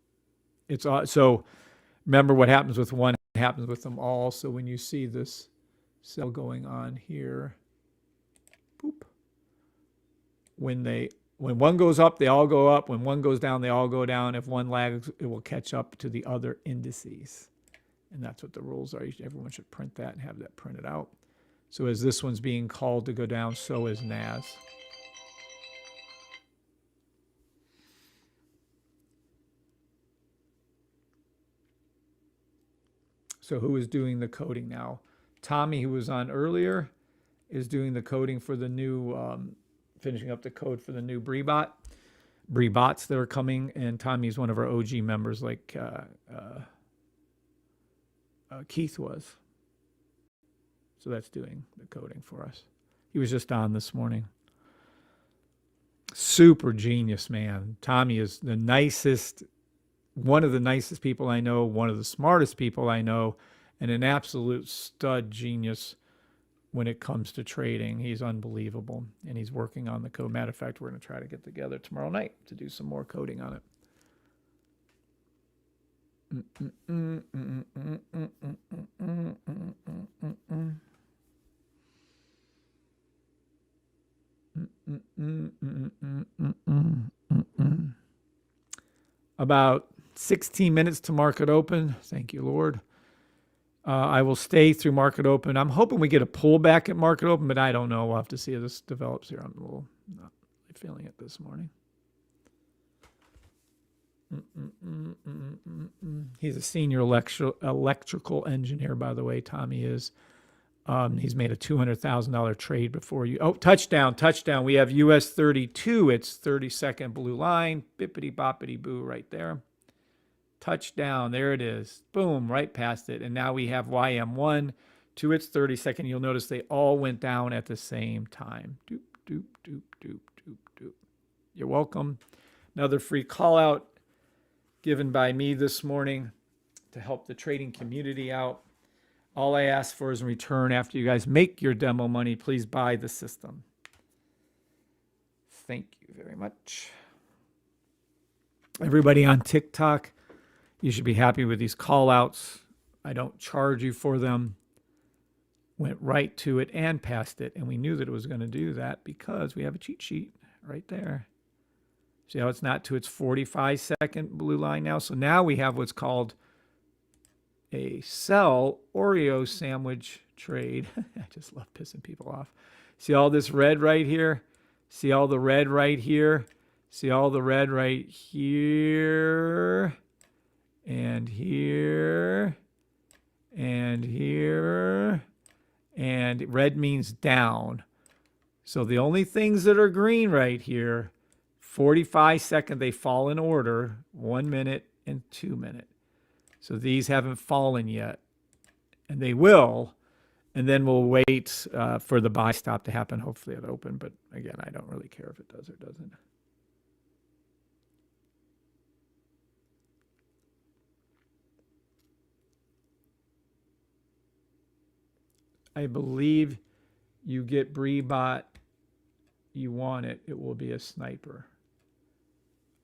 It's so remember what happens with one happens with them all. So when you see this sell going on here, boop. When one goes up, they all go up. When one goes down, they all go down. If one lags, it will catch up to the other indices. And that's what the rules are. Everyone should print that and have that printed out. So as this one's being called to go down, so is NAS. So who is doing the coding now? Tommy, who was on earlier, is doing the coding for the new... finishing up the code for the new Breebots that are coming, and Tommy's one of our OG members, like Keith was. So that's doing the coding for us. He was just on this morning. Super genius, man. Tommy is the nicest, one of the nicest people I know, one of the smartest people I know, and an absolute stud genius. When it comes to trading, he's unbelievable, and he's working on the code. Matter of fact, we're going to try to get together tomorrow night to do some more coding on it. About 16 minutes to market open. Thank you, Lord. I will stay through market open. I'm hoping we get a pullback at market open, but I don't know. We'll have to see how this develops here. I'm a little not feeling it this morning. He's a senior electrical engineer, by the way. Tommy is. He's made a $200,000 trade before you. Oh, touchdown. We have US 32. It's 32nd blue line. Bippity boppity boo right there. Touchdown. There it is. Boom, right past it. And now we have YM1 to its 32nd. You'll notice they all went down at the same time. Doop, doop, doop, doop, doop, doop. You're welcome. Another free call out given by me this morning to help the trading community out. All I ask for is in return, after you guys make your demo money, please buy the system. Thank you very much. Everybody on TikTok, you should be happy with these call outs. I don't charge you for them. Went right to it and past it. And we knew that it was going to do that because we have a cheat sheet right there. See how it's not to its 45-second blue line now? So now we have what's called a sell Oreo sandwich trade. I just love pissing people off. See all this red right here? See all the red right here? See all the red right here? And here? And here? And red means down. So the only things that are green right here, 45-second, they fall in order, 1 minute and 2 minute. So these haven't fallen yet, and they will. And then we'll wait for the buy stop to happen, hopefully at open. But again, I don't really care if it does or doesn't. I believe you get Breebot, you want it, it will be a sniper.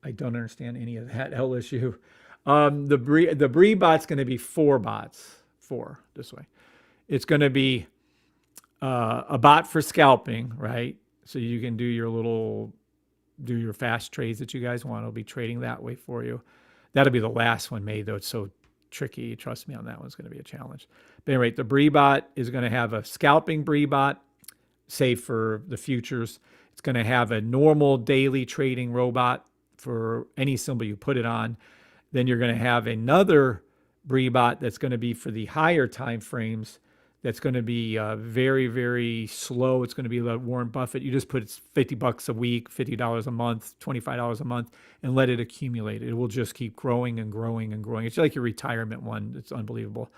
I don't understand any of that LSU. The Breebot's going to be 4 bots. 4 this way. It's going to be a bot for scalping, right? So you can do your fast trades that you guys want. It'll be trading that way for you. That'll be the last one made, though. It's so tricky. Trust me on that one. It's going to be a challenge. But anyway, the Breebot is going to have a scalping Breebot, save for the futures. It's going to have a normal daily trading robot for any symbol you put it on. Then you're going to have another Breebot that's going to be for the higher time frames. That's going to be very, very slow. It's going to be like Warren Buffett. You just put $50 a week, $50 a month, $25 a month, and let it accumulate. It will just keep growing and growing and growing. It's like your retirement one. It's unbelievable.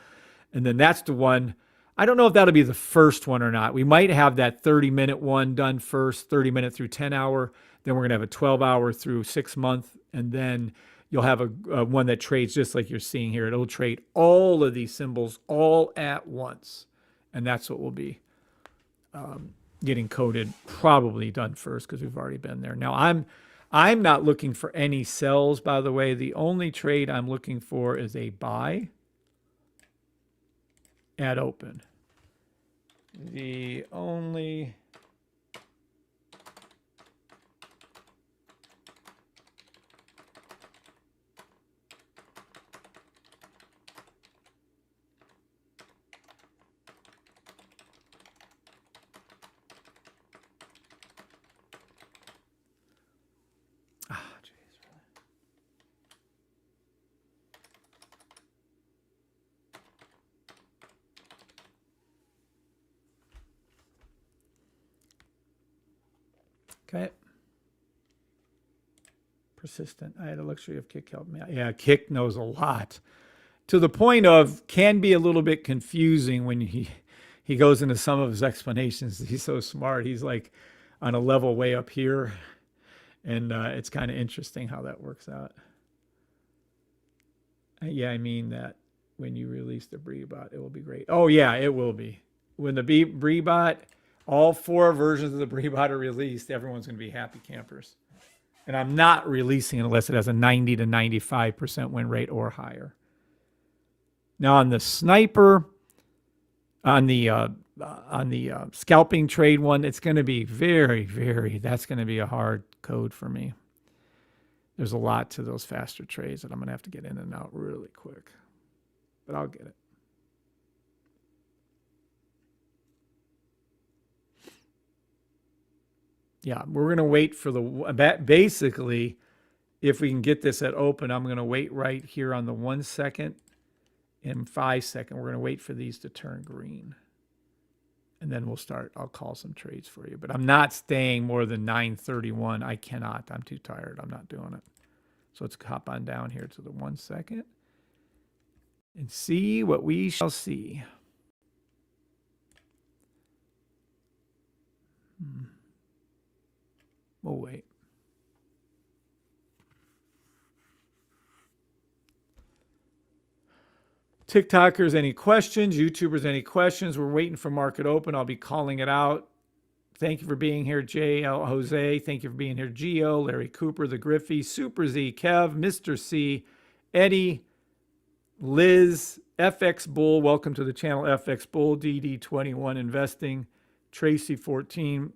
And then that's the one. I don't know if that'll be the first one or not. We might have that 30-minute one done first, 30-minute through 10-hour. Then we're going to have a 12-hour through 6-month. And then you'll have a one that trades just like you're seeing here. It'll trade all of these symbols all at once. And that's what will be getting coded, probably done first because we've already been there. Now, I'm not looking for any sells, by the way. The only trade I'm looking for is a buy at open. The only... Okay. Persistent. I had a luxury of Kick help me out. Yeah, Kick knows a lot. To the point of can be a little bit confusing when he goes into some of his explanations. He's so smart. He's like on a level way up here. And it's kind of interesting how that works out. Yeah, I mean that when you release the Breebot, it will be great. Oh, yeah, it will be. When the Breebot... all 4 versions of the Breebot are released, everyone's going to be happy campers. And I'm not releasing it unless it has a 90 to 95% win rate or higher. Now on the sniper, on the scalping trade one, it's going to be that's going to be a hard code for me. There's a lot to those faster trades that I'm going to have to get in and out really quick. But I'll get it. Yeah, we're going to wait for basically, if we can get this at open, I'm going to wait right here on the 1 second and 5 second. We're going to wait for these to turn green. And then we'll start. I'll call some trades for you. But I'm not staying more than 9:31. I cannot. I'm too tired. I'm not doing it. So let's hop on down here to the 1 second and see what we shall see. We'll wait. TikTokers, any questions? YouTubers, any questions? We're waiting for market open. I'll be calling it out. Thank you for being here, JL Jose. Thank you for being here, Gio, Larry Cooper, the Griffey, Super Z, Kev, Mr. C, Eddie, Liz, FX Bull. Welcome to the channel, FX Bull, DD21 Investing, Tracy 14,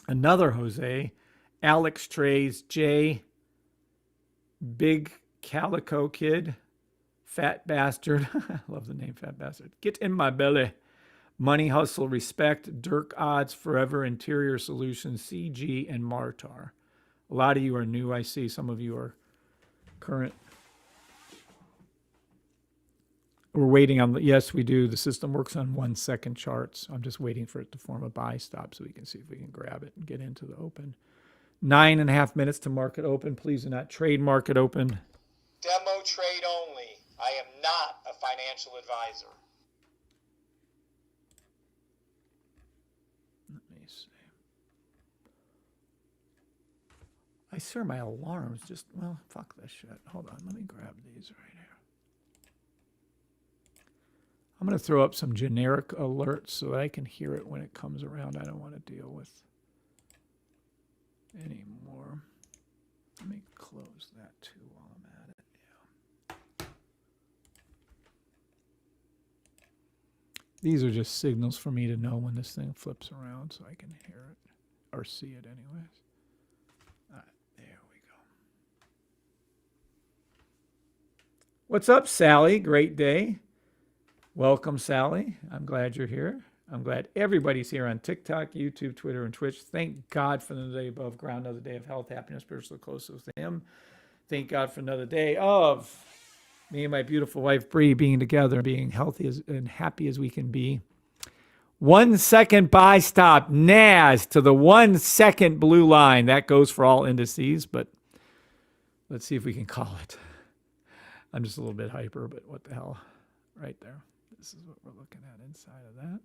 another Jose, Alex Trays, Jay, Big Calico Kid, Fat Bastard. I love the name Fat Bastard. Get in my belly. Money Hustle, Respect, Dirk Odds, Forever Interior Solutions, CG, and Martar. A lot of you are new. I see some of you are current. We're waiting on the, yes, we do. The system works on 1 second charts. I'm just waiting for it to form a buy stop so we can see if we can grab it and get into the open. 9.5 minutes to market open. Please do not trade market open. Demo trade only. I am not a financial advisor. Let me see. I swear my alarms just, well, fuck this shit. Hold on. Let me grab these right here. I'm going to throw up some generic alerts so that I can hear it when it comes around. I don't want to deal with anymore. Let me close that too while I'm at it. Yeah. These are just signals for me to know when this thing flips around so I can hear it or see it anyways. All right, there we go. What's up, Sally? Great day. Welcome, Sally. I'm glad you're here. I'm glad everybody's here on TikTok, YouTube, Twitter, and Twitch. Thank God for another day above ground, another day of health, happiness, spiritual closeness to Him. Thank God for another day of me and my beautiful wife, Bree, being together, being healthy and happy as we can be. 1 second buy stop, NAS to the 1 second blue line. That goes for all indices, but let's see if we can call it. I'm just a little bit hyper, but what the hell? Right there. This is what we're looking at inside of that.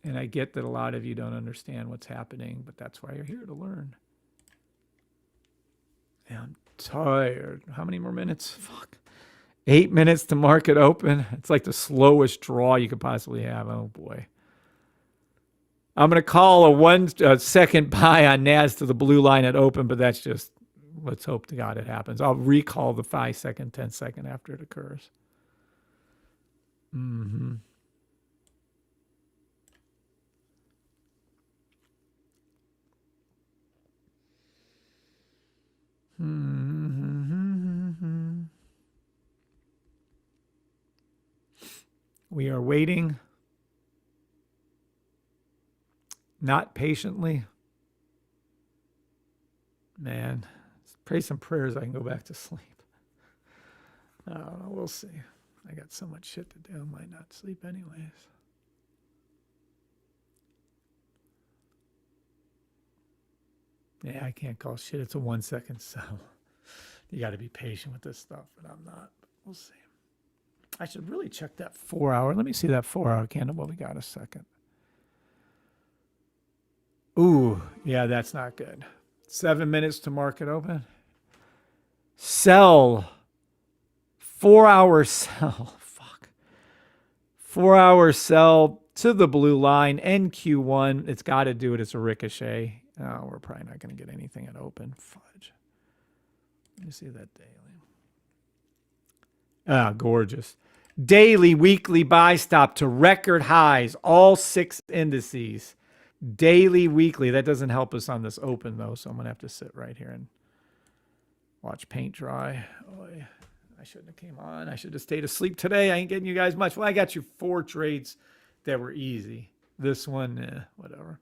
And I get that a lot of you don't understand what's happening, but that's why you're here to learn. And I'm tired. How many more minutes? Fuck. 8 minutes to market open. It's like the slowest draw you could possibly have. Oh, boy. I'm going to call a 1 second buy on NAS to the blue line at open, but that's just, let's hope to God it happens. I'll recall the 5 second, 10 second after it occurs. Mm-hmm. Mm-hmm. We are waiting, not patiently. Man, pray some prayers I can go back to sleep. I don't know. We'll see. I got so much shit to do. I might not sleep anyways. Yeah, I can't call shit. It's a 1 second sell. You got to be patient with this stuff, but I'm not. We'll see. I should really check that 4 hour. Let me see that 4 hour candle. Well, we got a second. Ooh, yeah, that's not good. 7 minutes to market open. Sell. 4 hour sell. Fuck. 4 hour sell to the blue line. NQ1. It's got to do it. It's a ricochet. Oh, we're probably not going to get anything at open. Fudge. Let me see that daily. Ah, gorgeous. Daily, weekly buy stop to record highs. All 6 indices. Daily, weekly. That doesn't help us on this open, though, so I'm going to have to sit right here and watch paint dry. Oh, yeah. I shouldn't have came on. I should have stayed asleep today. I ain't getting you guys much. Well, I got you 4 trades that were easy. This one, whatever.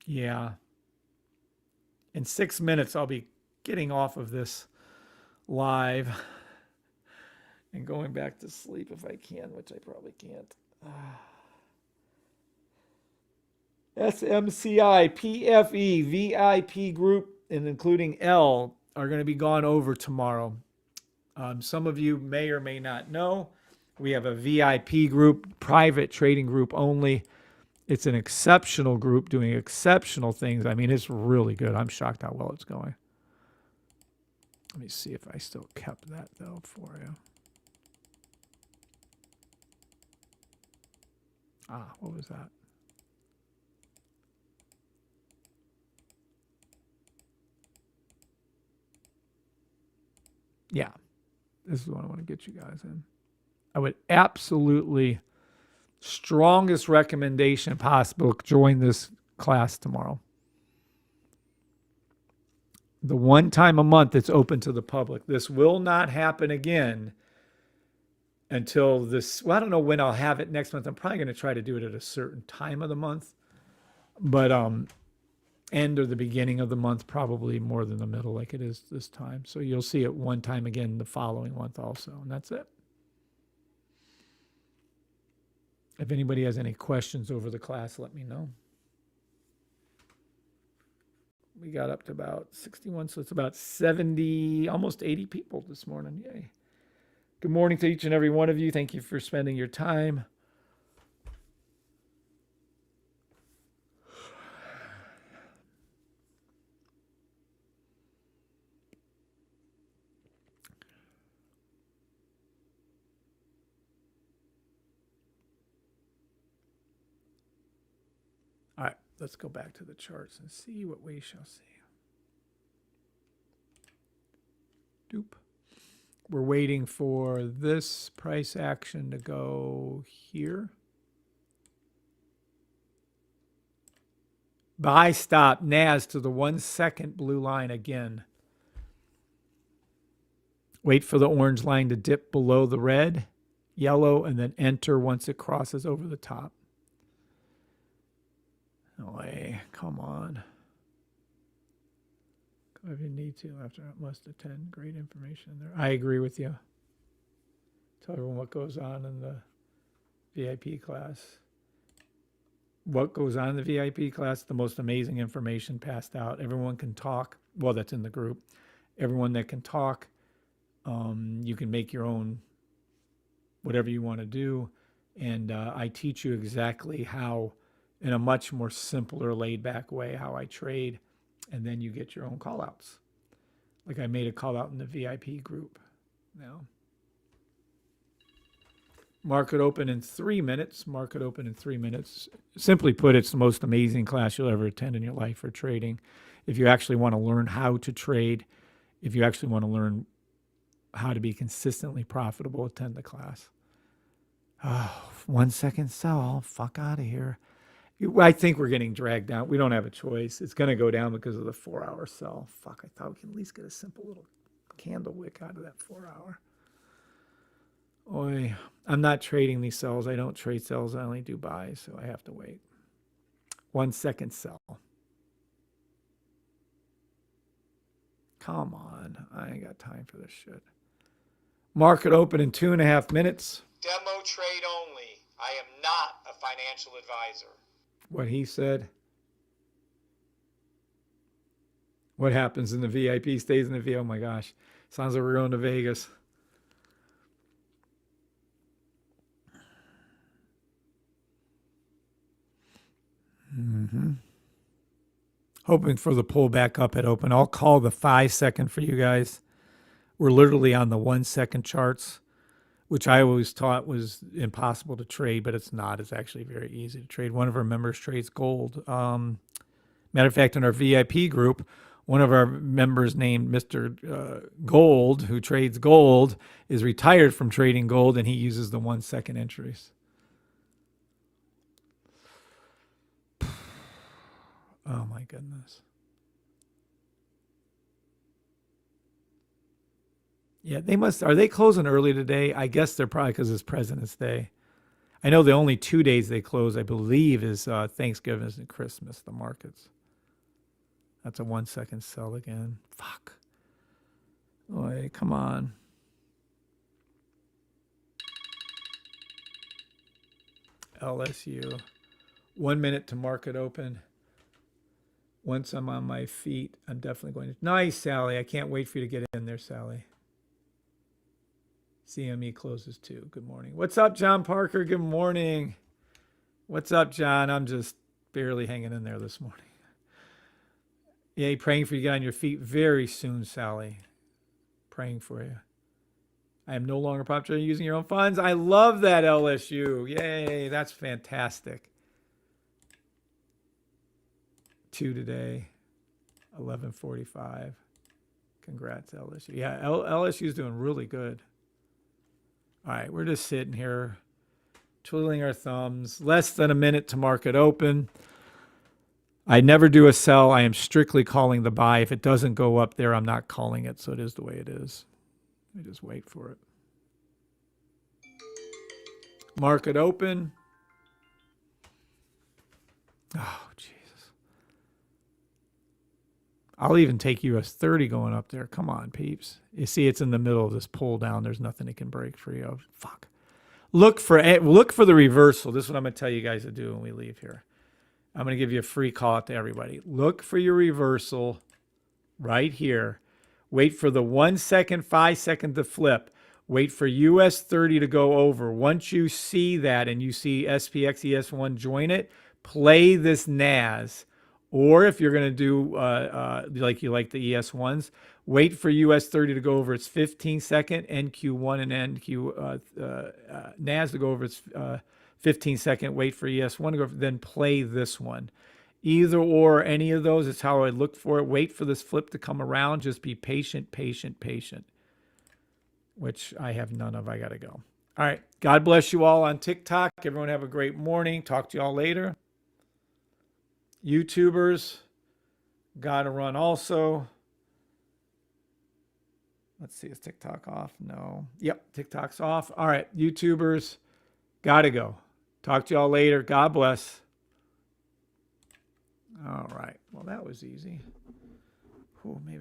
Yeah. In 6 minutes, I'll be getting off of this live and going back to sleep if I can, which I probably can't. SMCI, PFE, VIP group, and including L are going to be gone over tomorrow. Some of you may or may not know, we have a VIP group, private trading group only. It's an exceptional group doing exceptional things. I mean, it's really good. I'm shocked how well it's going. Let me see if I still kept that, though, for you. What was that? Yeah, this is what I want to get you guys in. I would absolutely, strongest recommendation possible, join this class tomorrow. The one time a month it's open to the public. This will not happen again until this. Well, I don't know when I'll have it next month. I'm probably going to try to do it at a certain time of the month, but end or the beginning of the month, probably more than the middle, like it is this time. So you'll see it one time again the following month also, and that's it. If anybody has any questions over the class, let me know. We got up to about 61, so it's about 70, almost 80 people this morning. Yay. Good morning to each and every one of you. Thank you for spending your time. All right, let's go back to the charts and see what we shall see. Doop. We're waiting for this price action to go here. Buy stop NAS to the 1 second blue line again. Wait for the orange line to dip below the red, yellow, and then enter once it crosses over the top. No way. Come on. Go if you need to after it must attend. Great information in there. I agree with you. Tell everyone what goes on in the VIP class. What goes on in the VIP class? The most amazing information passed out. Everyone can talk. Well, that's in the group. Everyone that can talk. You can make your own whatever you want to do. And I teach you exactly how, in a much more simpler, laid back way, how I trade. And then you get your own call outs. Like I made a call out in the VIP group now. Market open in 3 minutes. Market open in 3 minutes. Simply put, it's the most amazing class you'll ever attend in your life for trading. If you actually want to learn how to trade, if you actually want to learn how to be consistently profitable, attend the class. Oh, 1 second sell. Fuck out of here. I think we're getting dragged down. We don't have a choice. It's going to go down because of the 4 hour sell. Fuck, I thought we could at least get a simple little candle wick out of that 4 hour. Oy, I'm not trading these sells. I don't trade sells. I only do buys, so I have to wait. 1 second sell. Come on. I ain't got time for this shit. Market open in 2.5 minutes. Demo trade only. I am not a financial advisor. What he said. What happens in the VIP stays in the VIP. Oh my gosh. Sounds like we're going to Vegas. Hoping for the pullback up at open. I'll call the 5 second for you guys. We're literally on the 1 second charts, which I always taught was impossible to trade, but it's not. It's actually very easy to trade. One of our members trades gold. Matter of fact, in our VIP group, one of our members named Mr. Gold, who trades gold, is retired from trading gold, and he uses the 1 second entries. Oh my goodness. Yeah, they must. Are they closing early today? I guess they're probably because it's President's Day. I know the only 2 days they close, I believe, is Thanksgiving and Christmas, the markets. That's a 1 second sell again. Fuck. Oy, come on. LSU. 1 minute to market open. Once I'm on my feet, I'm definitely going to. Nice, Sally. I can't wait for you to get in there, Sally. CME closes too. Good morning. What's up, John Parker? Good morning. What's up, John? I'm just barely hanging in there this morning. Yeah, praying for you to get on your feet very soon, Sally. Praying for you. I am no longer popular using your own funds. I love that, LSU. Yay, that's fantastic. 2 today, 11:45. Congrats, LSU. Yeah, LSU's doing really good. All right, we're just sitting here, twiddling our thumbs. Less than a minute to market open. I never do a sell. I am strictly calling the buy. If it doesn't go up there, I'm not calling it. So it is the way it is. I just wait for it. Market open. Oh, Jesus. I'll even take US 30 going up there. Come on, peeps. You see it's in the middle of this pull down. There's nothing it can break free of. Fuck. Look for the reversal. This is what I'm going to tell you guys to do when we leave here. I'm going to give you a free call out to everybody. Look for your reversal right here. Wait for the 1 second, 5 second to flip. Wait for US 30 to go over. Once you see that and you see SPX ES1 join it, play this NAS. Or if you're going to do like you like the ES1s, wait for US 30 to go over its 15 second, NQ1 and NQ NAS to go over its 15 second, wait for ES1 to go over, then play this one. Either or, any of those is how I look for it. Wait for this flip to come around. Just be patient, patient, patient, which I have none of. I got to go. All right. God bless you all on TikTok. Everyone have a great morning. Talk to you all later. YouTubers, got to run also. Let's see, is TikTok off? No. Yep, TikTok's off. All right, YouTubers, got to go. Talk to you all later. God bless. All right. Well, that was easy. Ooh, maybe